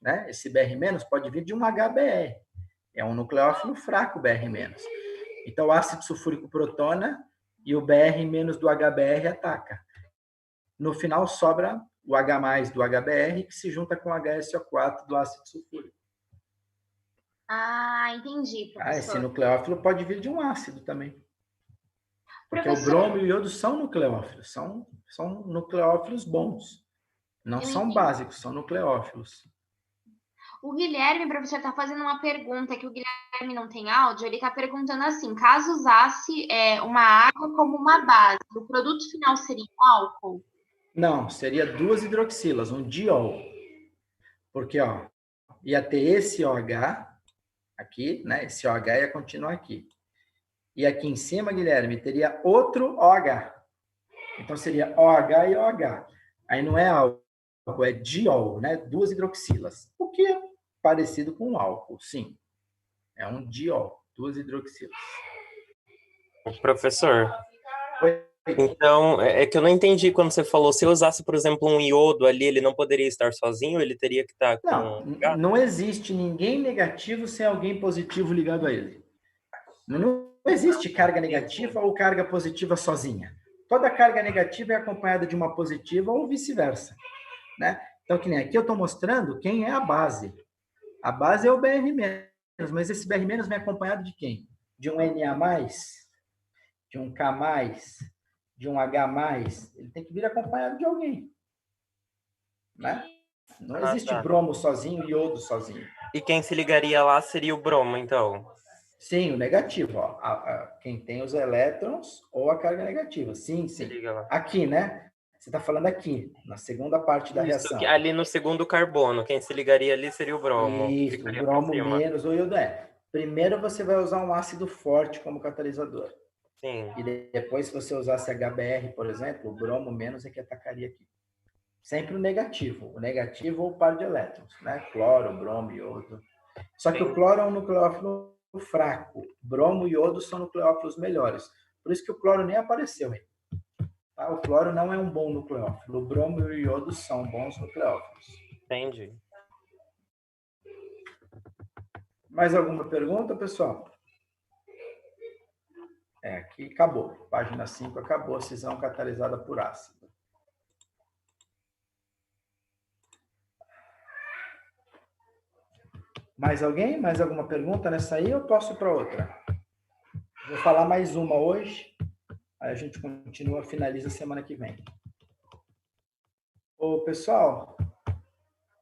Né? Esse Br- pode vir de um HBr. É um nucleófilo fraco, Br-. Então, o ácido sulfúrico protona e o Br- do HBr ataca. No final, sobra o H+ do HBr, que se junta com o HSO4 do ácido sulfúrico. Ah, entendi, professor. Esse nucleófilo pode vir de um ácido também. Porque professor, o bromo e o iodo são nucleófilos, são nucleófilos bons. Não são básicos, são nucleófilos. O Guilherme, professor, está fazendo uma pergunta, que o Guilherme não tem áudio, ele está perguntando assim, caso usasse uma água como uma base, o produto final seria um álcool? Não, seria 2 hidroxilas, um diol. Porque, ó, ia ter esse OH aqui, né? Esse OH ia continuar aqui. E aqui em cima, Guilherme, teria outro OH. Então, seria OH e OH. Aí não é álcool, é diol, né? 2 hidroxilas. O que é parecido com álcool, sim. É um diol, 2 hidroxilas. Professor, Oi? então, é que eu não entendi quando você falou, se eu usasse, por exemplo, um iodo ali, ele não poderia estar sozinho, ele teria que estar com... Não existe ninguém negativo sem alguém positivo ligado a ele. Não existe carga negativa ou carga positiva sozinha. Toda carga negativa é acompanhada de uma positiva ou vice-versa. Né? Então, que nem aqui eu estou mostrando quem é a base. A base é o Br-, mas esse Br- vem acompanhado de quem? De um Na+, de um K+, de um H+. Ele tem que vir acompanhado de alguém. Né? Não existe bromo sozinho e iodo sozinho. E quem se ligaria lá seria o bromo, então? Sim, o negativo. Ó. Quem tem os elétrons ou a carga negativa. Sim. Aqui, né? Você está falando aqui, na segunda parte da Isso, reação. que ali no segundo carbono, quem se ligaria ali seria o bromo. Isso, o Ficaria bromo por cima. menos o iodo é. Primeiro você vai usar um ácido forte como catalisador. Sim. E depois, se você usasse HBr, por exemplo, o bromo menos é que atacaria aqui. Sempre o negativo. O negativo ou o par de elétrons, né? Cloro, bromo, iodo. Só que o cloro é um nucleófilo fraco. Bromo e iodo são nucleófilos melhores. Por isso que o cloro nem apareceu aí. Tá? O cloro não é um bom nucleófilo. O bromo e o iodo são bons nucleófilos. Entendi. Mais alguma pergunta, pessoal? Aqui acabou. Página 5 acabou. A cisão catalisada por ácido. Mais alguém? Mais alguma pergunta nessa aí ou posso ir para outra? Vou falar mais uma hoje. Aí a gente continua, finaliza semana que vem. Ô, pessoal,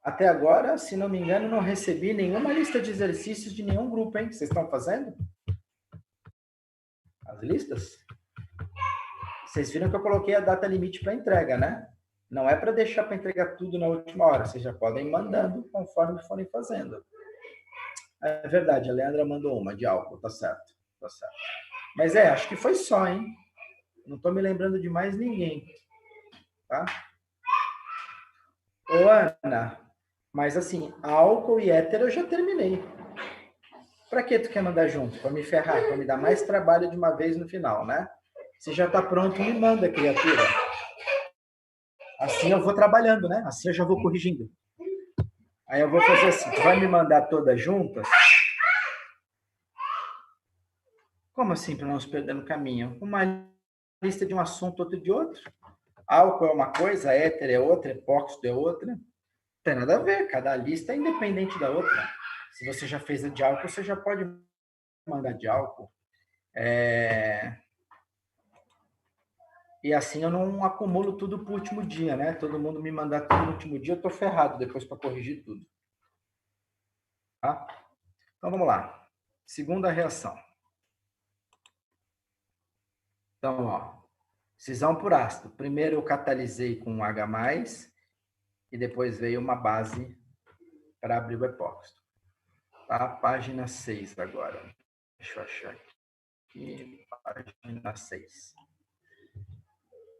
até agora, se não me engano, não recebi nenhuma lista de exercícios de nenhum grupo, hein? Vocês estão fazendo? As listas? Vocês viram que eu coloquei a data limite para entrega, né? Não é para deixar para entregar tudo na última hora. Vocês já podem ir mandando conforme forem fazendo. É verdade, a Leandra mandou uma de álcool, tá certo. Tá certo. Mas acho que foi só, hein? Não estou me lembrando de mais ninguém. Tá? Ô, Ana, mas assim, álcool e éter eu já terminei. Para que tu quer mandar junto? Para me ferrar, para me dar mais trabalho de uma vez no final, né? Se já está pronto, me manda, criatura. Assim eu vou trabalhando, né? Assim eu já vou corrigindo. Aí eu vou fazer assim, tu vai me mandar todas juntas? Como assim, para não se perder no caminho? Uma lista de um assunto, outro de outro. Álcool é uma coisa, éter é outra, epóxido é outra. Não tem nada a ver, cada lista é independente da outra. Se você já fez a de álcool, você já pode mandar de álcool. E assim eu não acumulo tudo para o último dia, né? Todo mundo me mandar tudo no último dia, eu tô ferrado depois para corrigir tudo. Tá? Então vamos lá. Segunda reação. Então, ó, cisão por ácido. Primeiro eu catalisei com um H+, e depois veio uma base para abrir o epóxido. Tá? Página 6 agora. Deixa eu achar aqui. Página 6.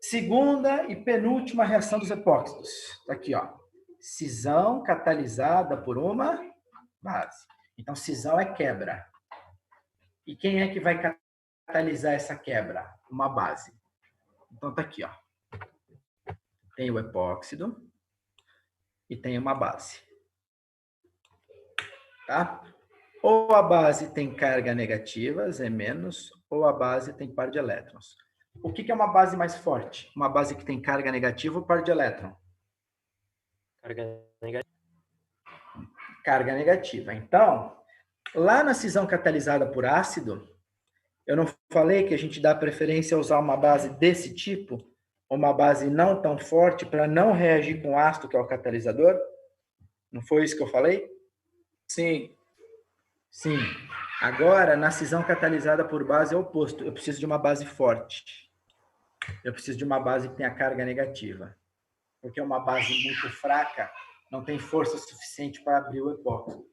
Segunda e penúltima reação dos epóxidos. Tá aqui, ó. Cisão catalisada por uma base. Então, cisão é quebra. E quem é que vai catalisar essa quebra? Uma base. Então, tá aqui, ó. Tem o epóxido e tem uma base. Tá? Ou a base tem carga negativa, Z-, ou a base tem par de elétrons. O que é uma base mais forte? Uma base que tem carga negativa ou par de elétron? Carga negativa. Carga negativa. Então, lá na cisão catalisada por ácido, eu não falei que a gente dá preferência a usar uma base desse tipo, uma base não tão forte, para não reagir com o ácido, que é o catalisador? Não foi isso que eu falei? Sim. Sim. Agora, na cisão catalisada por base é o oposto. Eu preciso de uma base forte. Eu preciso de uma base que tenha carga negativa. Porque uma base muito fraca não tem força suficiente para abrir o epóxido.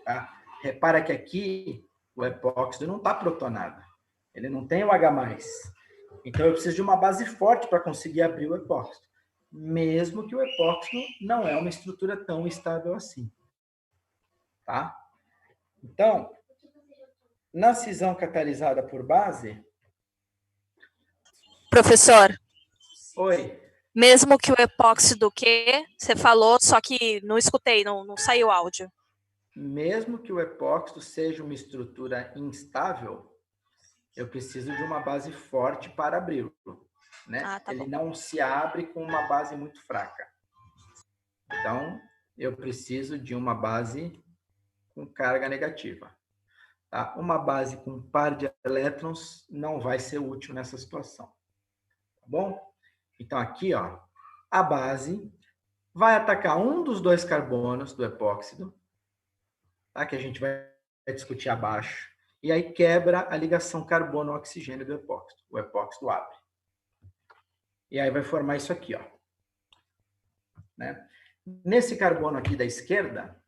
Tá? Repara que aqui o epóxido não está protonado. Ele não tem o H+. Então, eu preciso de uma base forte para conseguir abrir o epóxido. Mesmo que o epóxido não é uma estrutura tão estável assim. Tá? Então, na cisão catalisada por base... Professor. Oi. Mesmo que o epóxido que você falou, só que não escutei, não saiu o áudio. Mesmo que o epóxido seja uma estrutura instável, eu preciso de uma base forte para abri-lo. Né? Tá Ele bom. não se abre com uma base muito fraca. Então, eu preciso de uma base com carga negativa. Tá? Uma base com par de elétrons não vai ser útil nessa situação. Tá bom? Então, aqui, ó, a base vai atacar um dos dois carbonos do epóxido, tá? Que a gente vai discutir abaixo, e aí quebra a ligação carbono-oxigênio do epóxido. O epóxido abre. E aí vai formar isso aqui, ó. Né? Nesse carbono aqui da esquerda,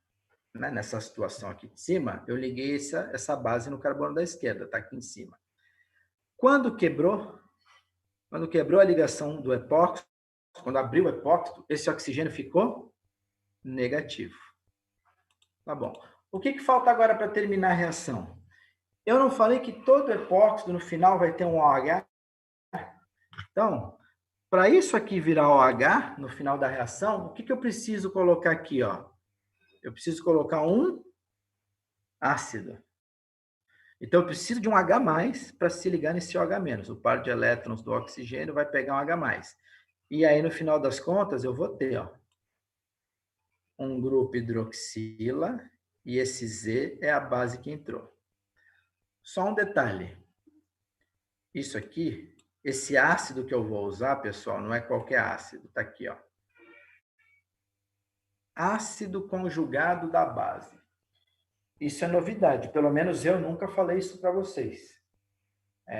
né, nessa situação aqui de cima, eu liguei essa base no carbono da esquerda, tá aqui em cima. Quando quebrou a ligação do epóxito, quando abriu o epóxito, esse oxigênio ficou negativo. Tá bom. O que falta agora para terminar a reação? Eu não falei que todo epóxido no final vai ter um OH? Então, para isso aqui virar OH no final da reação, o que eu preciso colocar aqui, ó? Eu preciso colocar um ácido. Então, eu preciso de um H+ para se ligar nesse OH-. O par de elétrons do oxigênio vai pegar um H+. E aí, no final das contas, eu vou ter, ó, um grupo hidroxila e esse Z é a base que entrou. Só um detalhe. Isso aqui, esse ácido que eu vou usar, pessoal, não é qualquer ácido. Tá aqui, ó. Ácido conjugado da base. Isso é novidade. Pelo menos eu nunca falei isso para vocês.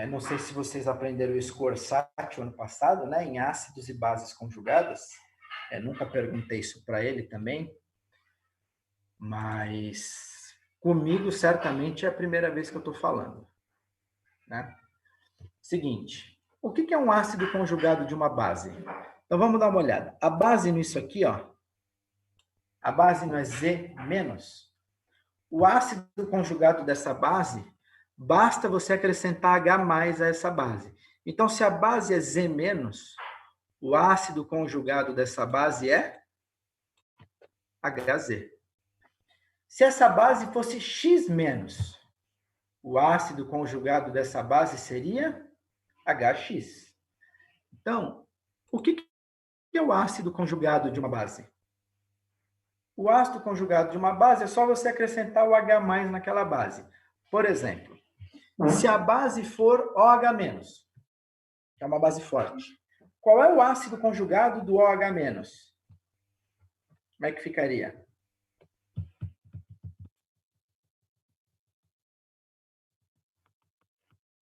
Não sei se vocês aprenderam isso com o Orsatti ano passado, né? Em ácidos e bases conjugadas. Nunca perguntei isso para ele também. Mas comigo, certamente, é a primeira vez que eu estou falando. Né? Seguinte. O que é um ácido conjugado de uma base? Então, vamos dar uma olhada. A base nisso aqui, ó. A base não é Z-. O ácido conjugado dessa base, basta você acrescentar H+ a essa base. Então, se a base é Z-, o ácido conjugado dessa base é HZ. Se essa base fosse X-, o ácido conjugado dessa base seria HX. Então, o que é o ácido conjugado de uma base? O ácido conjugado de uma base é só você acrescentar o H+ naquela base. Por exemplo, se a base for OH-, que é uma base forte, qual é o ácido conjugado do OH-? Como é que ficaria?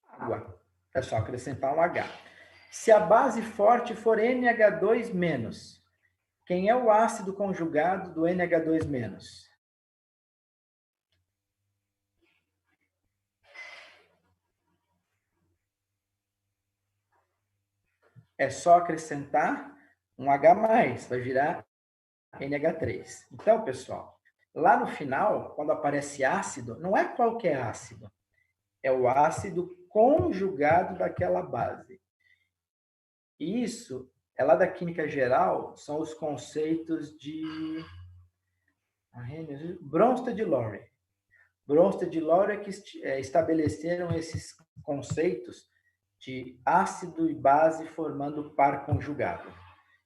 Água. É só acrescentar um H. Se a base forte for NH2-, quem é o ácido conjugado do NH2-? É só acrescentar um H+, vai virar NH3. Então, pessoal, lá no final, quando aparece ácido, não é qualquer ácido. É o ácido conjugado daquela base. E isso é lá da química geral, são os conceitos de Bronsted e Lowry. Bronsted e Lowry que estabeleceram esses conceitos de ácido e base formando par conjugado.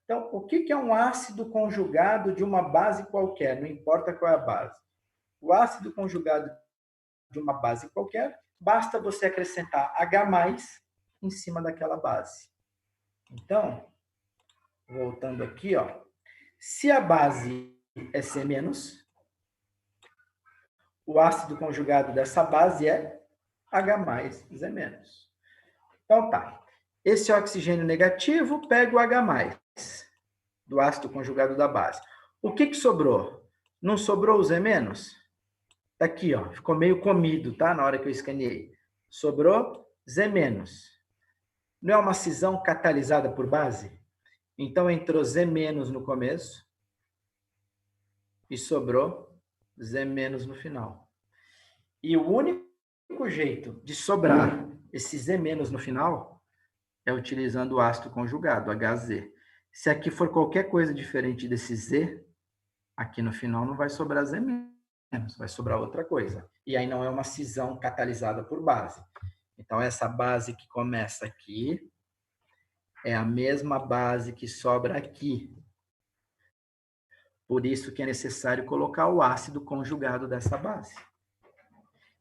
Então, o que é um ácido conjugado de uma base qualquer? Não importa qual é a base. O ácido conjugado de uma base qualquer, basta você acrescentar H+ em cima daquela base. Então, voltando aqui, ó, se a base é C-, o ácido conjugado dessa base é H+Z-. Então, tá. Esse oxigênio negativo pega o H+ do ácido conjugado da base. O que sobrou? Não sobrou o Z-? Tá aqui, ó. Ficou meio comido, tá? Na hora que eu escaneei. Sobrou Z-. Não é uma cisão catalisada por base? Então, entrou Z- no começo e sobrou Z- no final. E o único jeito de sobrar esse Z- no final é utilizando o ácido conjugado, HZ. Se aqui for qualquer coisa diferente desse Z, aqui no final não vai sobrar Z-, vai sobrar outra coisa. E aí não é uma cisão catalisada por base. Então, essa base que começa aqui é a mesma base que sobra aqui. Por isso que é necessário colocar o ácido conjugado dessa base.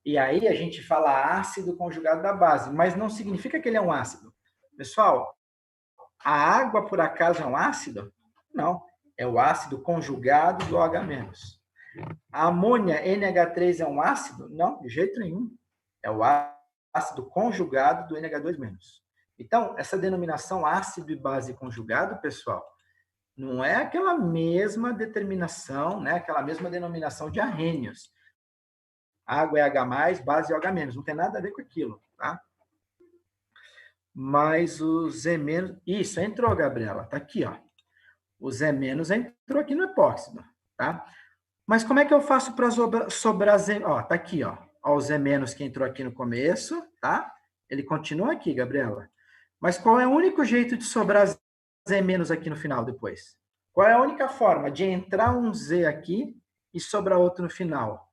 E aí a gente fala ácido conjugado da base, mas não significa que ele é um ácido. Pessoal, a água, por acaso, é um ácido? Não. É o ácido conjugado do OH-. A amônia NH3 é um ácido? Não, de jeito nenhum. É o ácido conjugado do NH2-. Então, essa denominação ácido e base conjugado, pessoal, não é aquela mesma determinação, né? Aquela mesma denominação de arrênios. Água é H+, base é OH-, não tem nada a ver com aquilo, tá? Mas o Z-, isso, entrou, Gabriela, tá aqui, ó. O Z- entrou aqui no epóxido, tá? Mas como é que eu faço para sobrar Z? Ó, tá aqui, ó. Ó, o Z- que entrou aqui no começo, tá? Ele continua aqui, Gabriela. Mas qual é o único jeito de sobrar Z- aqui no final depois? Qual é a única forma de entrar um Z aqui e sobrar outro no final?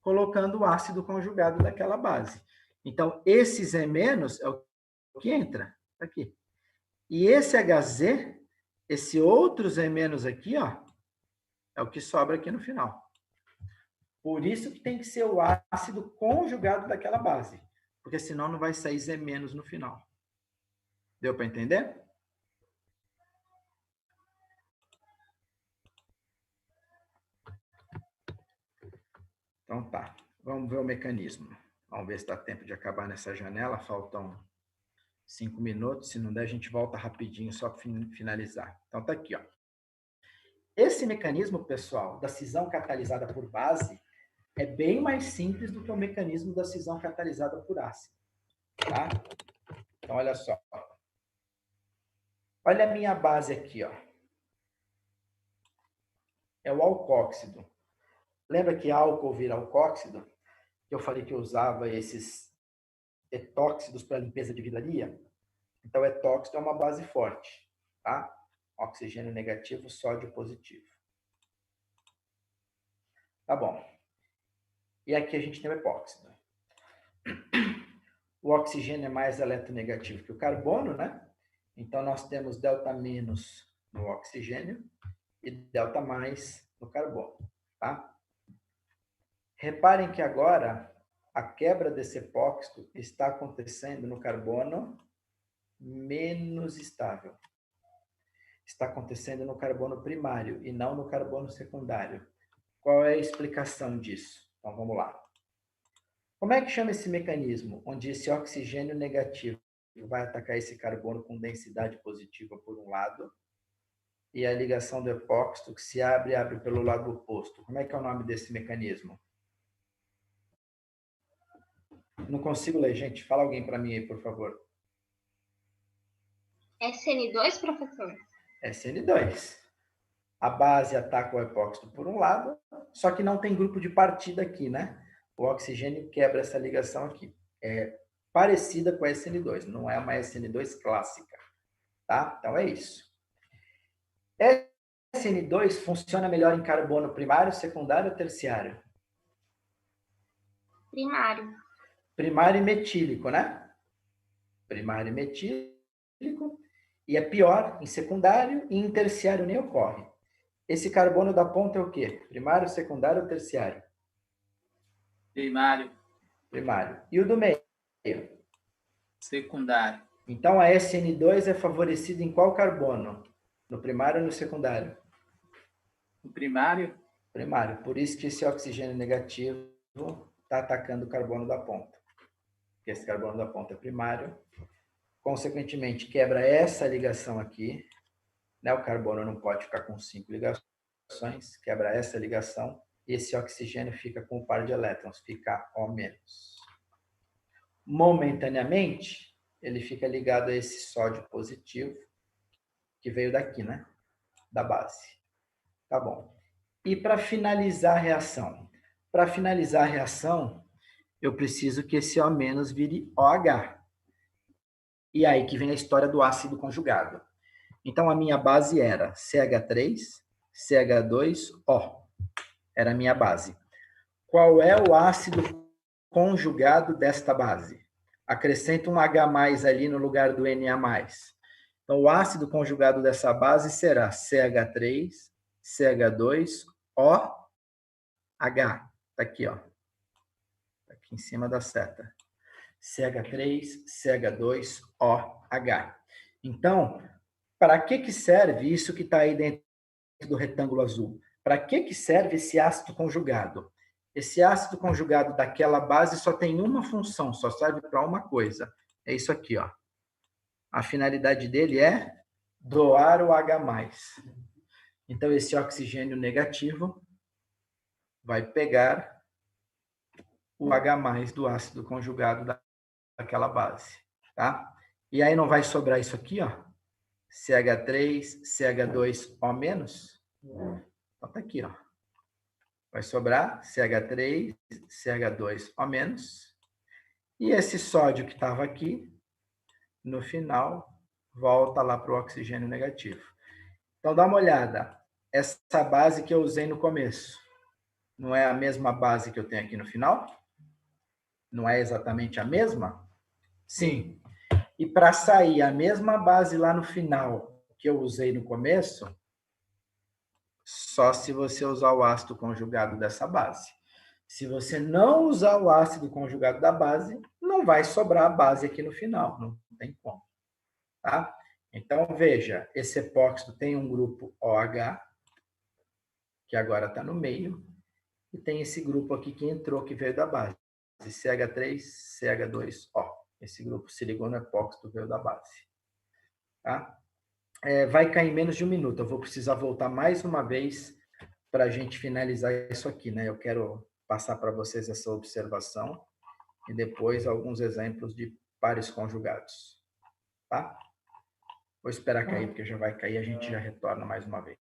Colocando o ácido conjugado daquela base. Então, esse Z- é o que entra aqui. E esse HZ, esse outro Z- aqui, ó, é o que sobra aqui no final. Por isso que tem que ser o ácido conjugado daquela base, porque senão não vai sair Z- no final. Deu para entender? Então tá, vamos ver o mecanismo. Vamos ver se dá tempo de acabar nessa janela, faltam 5 minutos, se não der a gente volta rapidinho só para finalizar. Então tá aqui, ó. Esse mecanismo, pessoal, da cisão catalisada por base é bem mais simples do que o mecanismo da cisão catalisada por ácido, tá? Então olha só. Olha a minha base aqui, ó. É o alcóxido. Lembra que álcool vira alcóxido? Que eu falei que eu usava esses etóxidos para limpeza de vidraria? Então, etóxido é uma base forte, tá? Oxigênio negativo, sódio positivo. Tá bom. E aqui a gente tem o epóxido. O oxigênio é mais eletronegativo que o carbono, né? Então, nós temos delta- no oxigênio e delta- no carbono, tá? Reparem que agora a quebra desse epóxido está acontecendo no carbono menos estável. Está acontecendo no carbono primário e não no carbono secundário. Qual é a explicação disso? Então, vamos lá. Como é que chama esse mecanismo, onde esse oxigênio negativo vai atacar esse carbono com densidade positiva por um lado, e a ligação do epóxido que se abre pelo lado oposto? Como é que é o nome desse mecanismo? Não consigo ler, gente. Fala alguém para mim aí, por favor. SN2, professor? SN2. A base ataca o epóxido por um lado, só que não tem grupo de partida aqui, né? O oxigênio quebra essa ligação aqui. É parecida com a SN2, não é uma SN2 clássica, tá? Então é isso. SN2 funciona melhor em carbono primário, secundário ou terciário? Primário. Primário e metílico, né? Primário e metílico. E é pior em secundário e em terciário nem ocorre. Esse carbono da ponta é o quê? Primário, secundário ou terciário? Primário. Primário. E o do meio? Secundário. Então, a SN2 é favorecida em qual carbono? No primário ou no secundário? No primário. Primário. Por isso que esse oxigênio negativo está atacando o carbono da ponta. Porque esse carbono da ponta é primário. Consequentemente, quebra essa ligação aqui. Né? O carbono não pode ficar com 5 ligações. Quebra essa ligação. E esse oxigênio fica com um par de elétrons. Fica O-. Momentaneamente, ele fica ligado a esse sódio positivo, que veio daqui, né? Da base. Tá bom. E para finalizar a reação? Para finalizar a reação, eu preciso que esse O- vire OH. E aí que vem a história do ácido conjugado. Então, a minha base era CH3, CH2O. Era a minha base. Qual é o ácido conjugado desta base? Acrescenta um H+ ali no lugar do Na+. Então, o ácido conjugado dessa base será CH3, CH2OH. Está aqui, ó. Tá aqui em cima da seta. CH3, CH2OH. Então, para que serve isso que está aí dentro do retângulo azul? Para que serve esse ácido conjugado? Esse ácido conjugado daquela base só tem uma função, só serve para uma coisa. É isso aqui, ó. A finalidade dele é doar o H+. Então, esse oxigênio negativo vai pegar o H+ do ácido conjugado daquela base, tá? E aí não vai sobrar isso aqui, ó, CH3, CH2O-. Então, tá aqui, ó. Vai sobrar CH3, CH2O-. E esse sódio que estava aqui, no final, volta lá para o oxigênio negativo. Então, dá uma olhada. Essa base que eu usei no começo, não é a mesma base que eu tenho aqui no final? Não é exatamente a mesma? Sim. E para sair a mesma base lá no final que eu usei no começo, só se você usar o ácido conjugado dessa base. Se você não usar o ácido conjugado da base, não vai sobrar a base aqui no final, não tem como. Tá? Então, veja, esse epóxido tem um grupo OH, que agora está no meio, e tem esse grupo aqui que entrou, que veio da base, CH3, CH2O. Esse grupo siligono epóxido veio da base. Tá? Vai cair em menos de 1 minuto. Eu vou precisar voltar mais uma vez para a gente finalizar isso aqui, né? Eu quero passar para vocês essa observação e depois alguns exemplos de pares conjugados. Tá? Vou esperar cair, porque já vai cair, a gente já retorna mais uma vez.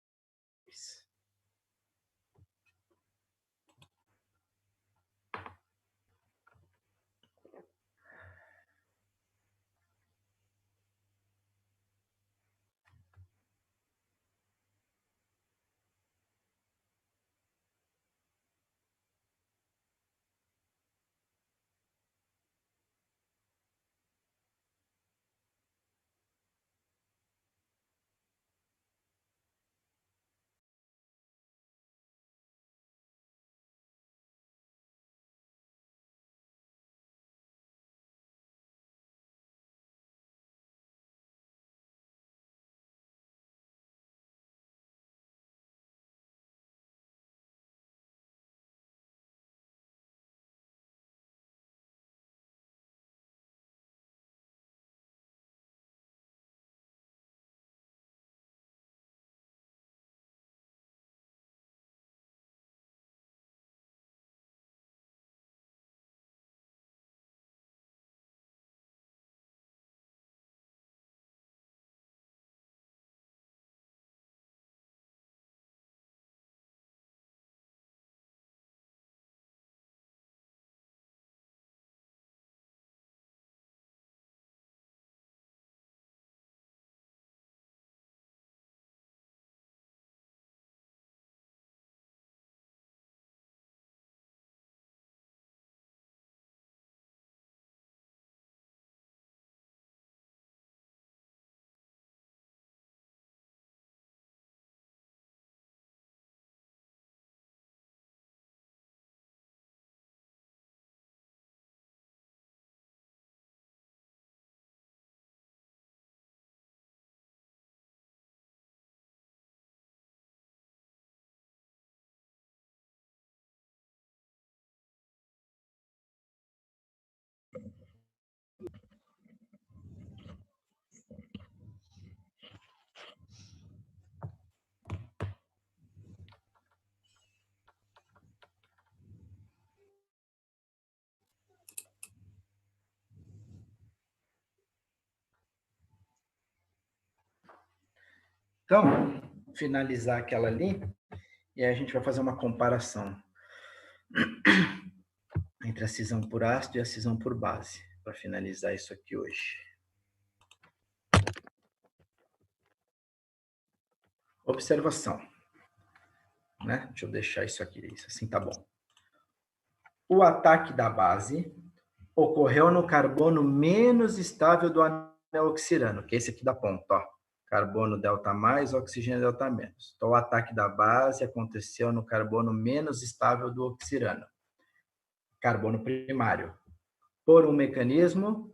Então, finalizar aquela ali, e aí a gente vai fazer uma comparação entre a cisão por ácido e a cisão por base, para finalizar isso aqui hoje. Observação. Né? Deixa eu deixar isso aqui, isso assim tá bom. O ataque da base ocorreu no carbono menos estável do anel oxirano, que é esse aqui da ponta, ó. Carbono delta+, oxigênio delta-. Então, o ataque da base aconteceu no carbono menos estável do oxirano, carbono primário, por um mecanismo...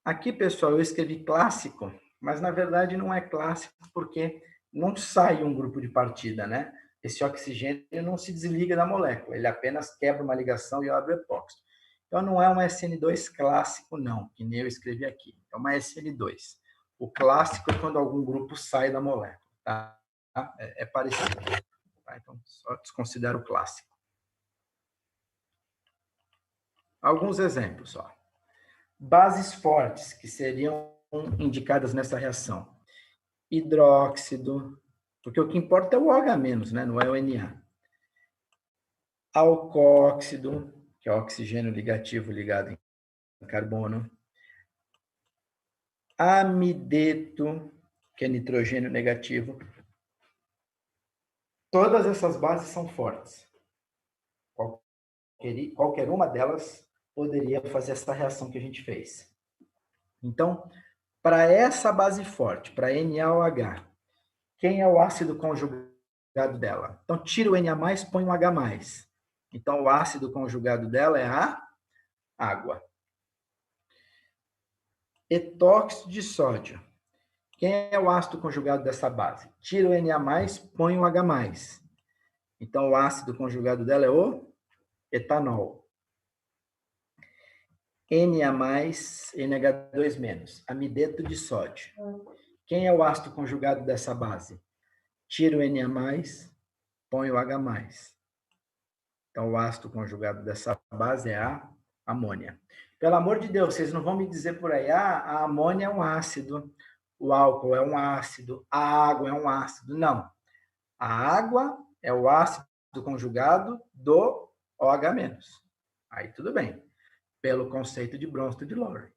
Aqui, pessoal, eu escrevi clássico, mas, na verdade, não é clássico, porque não sai um grupo de partida, né? Esse oxigênio não se desliga da molécula, ele apenas quebra uma ligação e abre o epóxido. Então, não é uma SN2 clássico, não, que nem eu escrevi aqui. É uma SN2. O clássico é quando algum grupo sai da molécula. Tá? É parecido. Tá? Então, só desconsidera o clássico. Alguns exemplos só. Bases fortes, que seriam indicadas nessa reação. Hidróxido, porque o que importa é o OH-, né? Não é o Na. Alcóxido, que é o oxigênio ligativo ligado em carbono. Amideto, que é nitrogênio negativo. Todas essas bases são fortes. Qualquer uma delas poderia fazer essa reação que a gente fez. Então, para essa base forte, para NaOH, quem é o ácido conjugado dela? Então, tira o Na+, põe um H+. Então, o ácido conjugado dela é a água. Etóxido de sódio. Quem é o ácido conjugado dessa base? Tira o Na+, põe um H+. Então, o ácido conjugado dela é o etanol. Na+, NH2-, amideto de sódio. Quem é o ácido conjugado dessa base? Tira o Na+, põe o H+. Então, o ácido conjugado dessa base é a amônia. Pelo amor de Deus, vocês não vão me dizer por aí, a amônia é um ácido, o álcool é um ácido, a água é um ácido. Não. A água é o ácido conjugado do OH-. Aí tudo bem, pelo conceito de Bronsted e Lowry.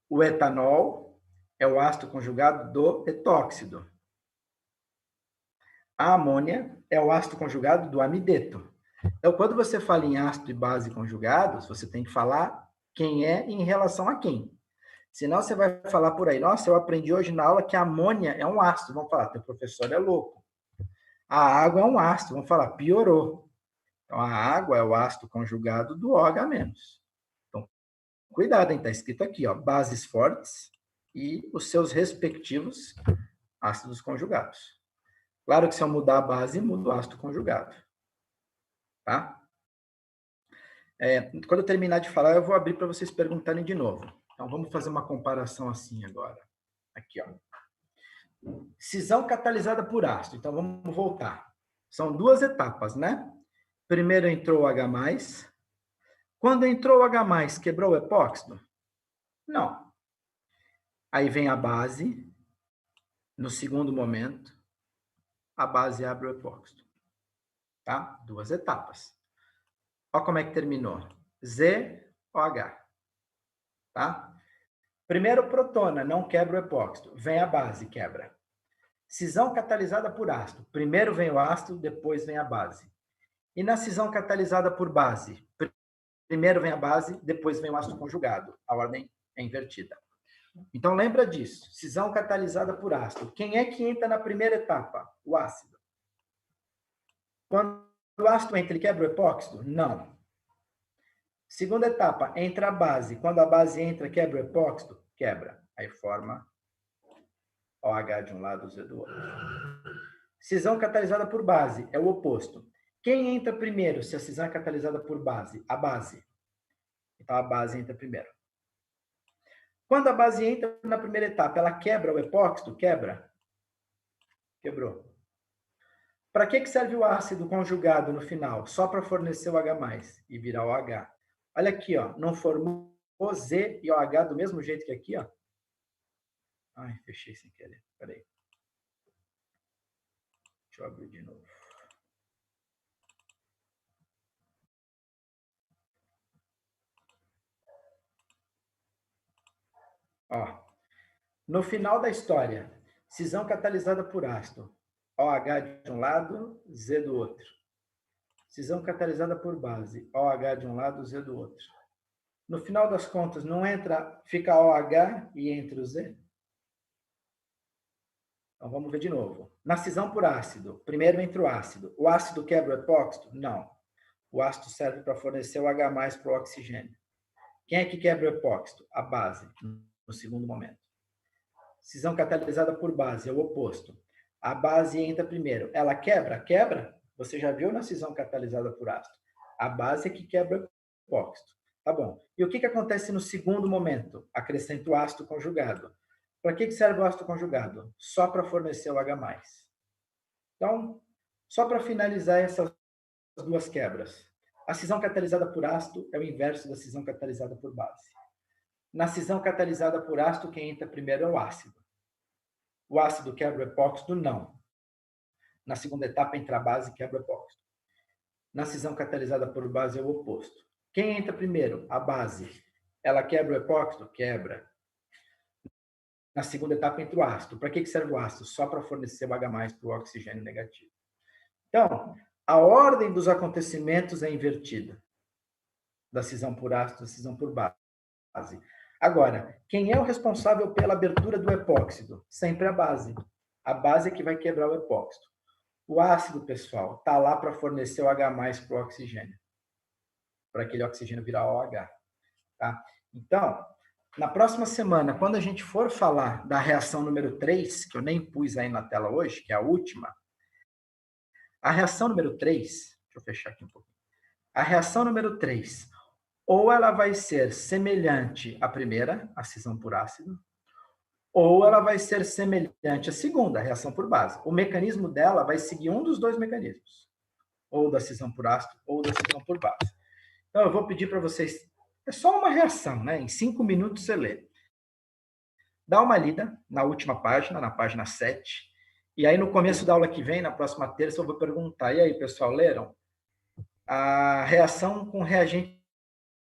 O etanol é o ácido conjugado do etóxido. A amônia é o ácido conjugado do amideto. Então, quando você fala em ácido e base conjugados, você tem que falar quem é em relação a quem. Senão você vai falar por aí, nossa, eu aprendi hoje na aula que a amônia é um ácido. Vamos falar, teu professor é louco. A água é um ácido. Vamos falar, piorou. Então, a água é o ácido conjugado do OH-. Então, cuidado, hein? Está escrito aqui, ó, bases fortes e os seus respectivos ácidos conjugados. Claro que se eu mudar a base, muda o ácido conjugado. Tá? Quando eu terminar de falar, eu vou abrir para vocês perguntarem de novo. Então, vamos fazer uma comparação assim agora. Aqui, ó. Cisão catalisada por ácido. Então, vamos voltar. São duas etapas, né? Primeiro entrou o H+. Quando entrou o H+, quebrou o epóxido? Não. Aí vem a base. No segundo momento, a base abre o epóxido. Tá? Duas etapas. Olha como é que terminou. ZOH. Tá? Primeiro, protona, não quebra o epóxido. Vem a base, quebra. Cisão catalisada por ácido. Primeiro vem o ácido, depois vem a base. E na cisão catalisada por base? Primeiro vem a base, depois vem o ácido conjugado. A ordem é invertida. Então, lembra disso. Cisão catalisada por ácido. Quem é que entra na primeira etapa? O ácido. Quando o ácido entra, ele quebra o epóxido? Não. Segunda etapa, entra a base. Quando a base entra, quebra o epóxido? Quebra. Aí forma OH de um lado, Z do outro. Cisão catalisada por base é o oposto. Quem entra primeiro se a cisão é catalisada por base? A base. Então, a base entra primeiro. Quando a base entra na primeira etapa, ela quebra o epóxido? Quebra. Quebrou. Para que serve o ácido conjugado no final? Só para fornecer o H+, e virar o H. Olha aqui, ó, não formou Z e OH do mesmo jeito que aqui, ó. Ai, fechei sem querer. Peraí. Deixa eu abrir de novo. Ó, no final da história, cisão catalisada por ácido. OH de um lado, Z do outro. Cisão catalisada por base. OH de um lado, Z do outro. No final das contas, não entra, fica OH e entra o Z? Então, vamos ver de novo. Na cisão por ácido, primeiro entra o ácido. O ácido quebra o epóxido? Não. O ácido serve para fornecer o H+ para o oxigênio. Quem é que quebra o epóxido? A base, no segundo momento. Cisão catalisada por base, é o oposto. A base entra primeiro. Ela quebra? Quebra. Você já viu na cisão catalisada por ácido. A base é que quebra o epóxido. Tá bom. E o que acontece no segundo momento? Acrescento o ácido conjugado. Para que serve o ácido conjugado? Só para fornecer o H+. Então, só para finalizar essas duas quebras. A cisão catalisada por ácido é o inverso da cisão catalisada por base. Na cisão catalisada por ácido, quem entra primeiro é o ácido. O ácido quebra o epóxido? Não. Na segunda etapa, entra a base e quebra o epóxido. Na cisão catalisada por base é o oposto. Quem entra primeiro? A base. Ela quebra o epóxido? Quebra. Na segunda etapa, entra o ácido. Para que serve o ácido? Só para fornecer o H+ para o oxigênio negativo. Então, a ordem dos acontecimentos é invertida. Da cisão por ácido, da cisão por base. Agora, quem é o responsável pela abertura do epóxido? Sempre a base. A base é que vai quebrar o epóxido. O ácido, pessoal, está lá para fornecer o H+ para o oxigênio. Para aquele oxigênio virar OH. Tá? Então, na próxima semana, quando a gente for falar da reação número 3, que eu nem pus aí na tela hoje, que é a última, a reação número 3, deixa eu fechar aqui um pouquinho. A reação número 3, ou ela vai ser semelhante à primeira, a cisão por ácido, ou ela vai ser semelhante à segunda, a reação por base. O mecanismo dela vai seguir um dos dois mecanismos, ou da cisão por ácido, ou da cisão por base. Então, eu vou pedir para vocês, é só uma reação, né? Em 5 minutos você lê. Dá uma lida na última página, na página 7, e aí no começo da aula que vem, na próxima terça, eu vou perguntar, e aí, pessoal, leram? A reação com reagente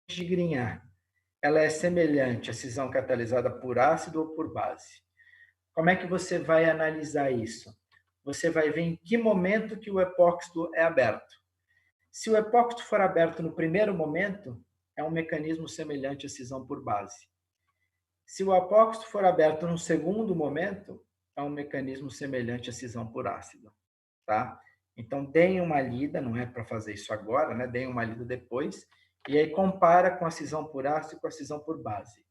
de Grignard, ela é semelhante à cisão catalisada por ácido ou por base? Como é que você vai analisar isso? Você vai ver em que momento que o epóxido é aberto. Se o epóxido for aberto no primeiro momento, é um mecanismo semelhante à cisão por base. Se o epóxido for aberto no segundo momento, é um mecanismo semelhante à cisão por ácido. Tá? Então, deem uma lida, não é para fazer isso agora, né? Deem uma lida depois, e aí compara com a cisão por ácido e com a cisão por base.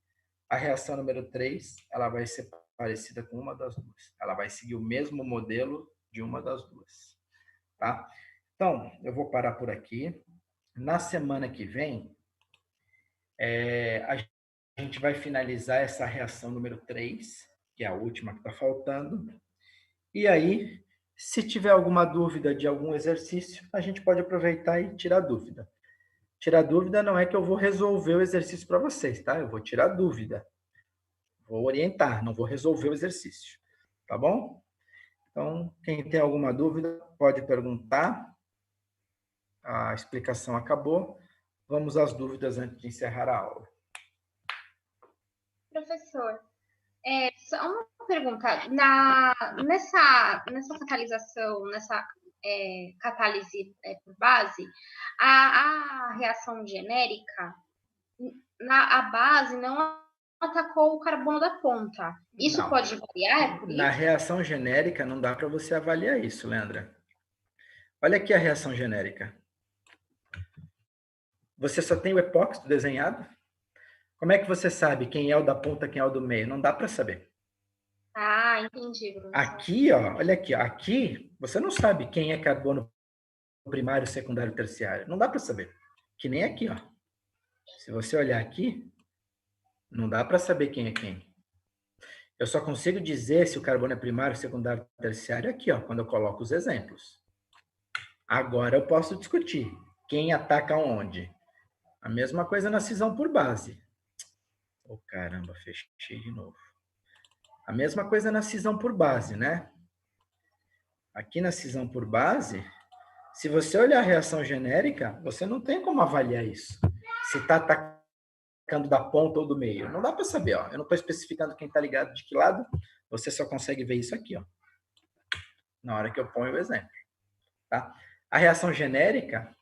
A reação número 3, ela vai ser parecida com uma das duas. Ela vai seguir o mesmo modelo de uma das duas. Tá? Então, eu vou parar por aqui. Na semana que vem, a gente vai finalizar essa reação número 3, que é a última que está faltando. E aí, se tiver alguma dúvida de algum exercício, a gente pode aproveitar e tirar dúvida. Tirar dúvida não é que eu vou resolver o exercício para vocês, tá? Eu vou tirar dúvida. Vou orientar, não vou resolver o exercício. Tá bom? Então, quem tem alguma dúvida, pode perguntar. A explicação acabou. Vamos às dúvidas antes de encerrar a aula. Professor, só uma pergunta. Nessa catalisação, nessa catálise por base, a reação genérica, a base não atacou o carbono da ponta. Isso não pode variar? Na reação genérica, não dá para você avaliar isso, Leandra. Olha aqui a reação genérica. Você só tem o epóxido desenhado? Como é que você sabe quem é o da ponta, quem é o do meio? Não dá para saber. Ah, entendi, professor. Aqui, ó, olha aqui, ó, aqui você não sabe quem é carbono primário, secundário, terciário. Não dá para saber. Que nem aqui, ó. Se você olhar aqui, não dá para saber quem é quem. Eu só consigo dizer se o carbono é primário, secundário, terciário aqui, ó, quando eu coloco os exemplos. Agora eu posso discutir quem ataca onde. A mesma coisa na cisão por base. Oh, caramba, fechei de novo. A mesma coisa na cisão por base, né? Aqui na cisão por base, se você olhar a reação genérica, você não tem como avaliar isso. Se está atacando da ponta ou do meio. Não dá para saber, ó. Eu não estou especificando quem está ligado de que lado. Você só consegue ver isso aqui, ó. Na hora que eu ponho o exemplo. Tá? A reação genérica,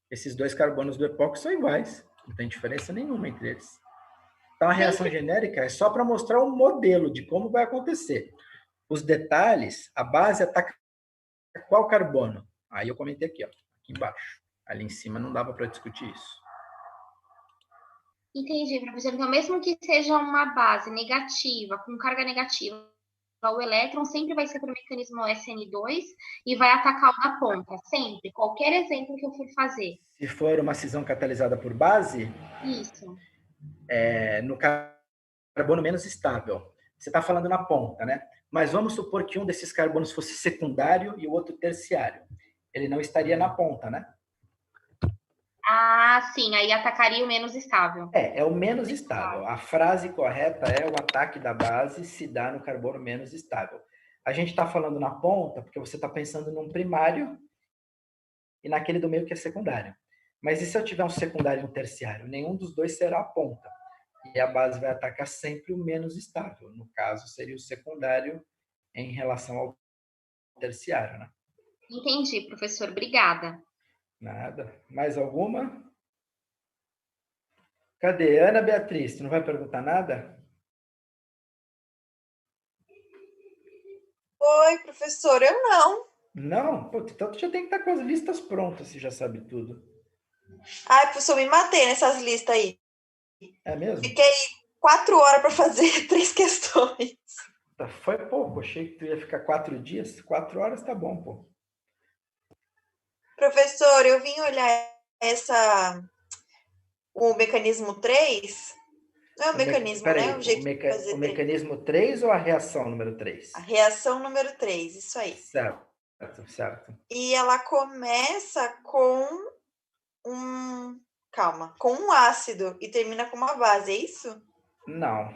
esses dois carbonos do epóxido são iguais. Não tem diferença nenhuma entre eles. Então, a reação genérica é só para mostrar um modelo de como vai acontecer. Os detalhes, a base ataca qual carbono? Aí eu comentei aqui, ó, aqui embaixo. Ali em cima não dava para discutir isso. Entendi, professor. Então, mesmo que seja uma base negativa, com carga negativa, o elétron sempre vai ser para o mecanismo SN2 e vai atacar o da ponta, sempre. Qualquer exemplo que eu for fazer. Se for uma cisão catalisada por base, Isso. no carbono menos estável. Você está falando na ponta, né? Mas vamos supor que um desses carbonos fosse secundário e o outro terciário. Ele não estaria na ponta, né? Ah, sim, aí atacaria o menos estável. É o menos estável. A frase correta é: o ataque da base se dá no carbono menos estável. A gente está falando na ponta porque você está pensando num primário e naquele do meio que é secundário. Mas e se eu tiver um secundário e um terciário? Nenhum dos dois será a ponta. E a base vai atacar sempre o menos estável. No caso, seria o secundário em relação ao terciário, né? Entendi, professor. Obrigada. Nada. Mais alguma? Cadê? Ana Beatriz, tu não vai perguntar nada? Oi, professor, eu não. Não? Pô, então tu já tem que estar com as listas prontas, se já sabe tudo. Ai, professor, me matei nessas listas aí. É mesmo? Fiquei 4 horas para fazer 3 questões. Foi pouco. Achei que tu ia ficar 4 dias. 4 horas tá bom, pô. Professor, eu vim olhar o mecanismo 3. Não é o mecanismo, Peraí, né? O jeito de fazer o mecanismo 3 ou a reação número 3? a reação número 3, isso aí. Certo, certo. E ela começa com com um ácido e termina com uma base, é isso? Não.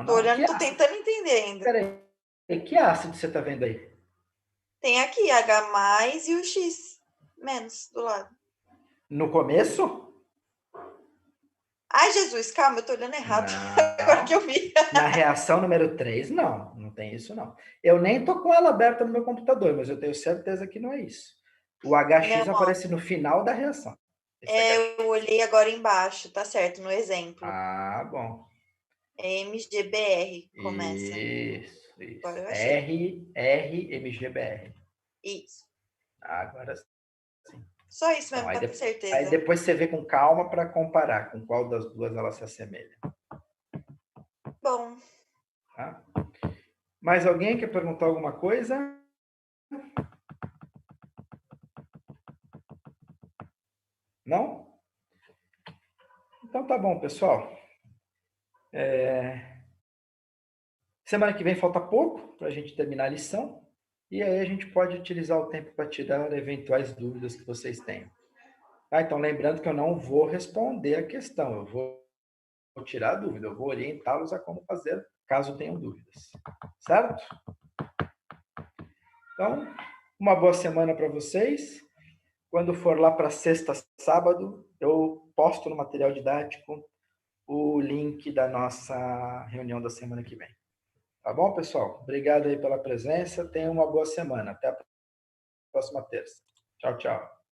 Tô olhando, tô tentando entender ainda. Peraí, que ácido você tá vendo aí? Tem aqui H+, e o X- do lado. No começo? Ai, Jesus, calma, eu tô olhando errado. Não. Agora que eu vi. Na reação número 3, não tem isso não. Eu nem tô com ela aberta no meu computador, mas eu tenho certeza que não é isso. O HX Não, aparece no final da reação. eu olhei agora embaixo, tá certo, no exemplo. Ah, bom. É MGBR, começa. Isso. Agora eu achei. RMGBR. Isso. Agora sim. Só isso Então, mesmo, pra ter certeza. aí depois você vê com calma para comparar com qual das duas ela se assemelha. Bom, Tá? Mais alguém quer perguntar alguma coisa? Não? Então tá bom, pessoal. Semana que vem falta pouco para a gente terminar a lição. E aí a gente pode utilizar o tempo para tirar eventuais dúvidas que vocês tenham. Tá? Então, lembrando que eu não vou responder a questão. Eu vou tirar a dúvida. Eu vou orientá-los a como fazer, caso tenham dúvidas. Certo? Então, uma boa semana para vocês. Quando for lá para sexta, sábado, eu posto no material didático o link da nossa reunião da semana que vem. Tá bom, pessoal? Obrigado aí pela presença. Tenham uma boa semana. Até a próxima terça. Tchau, tchau.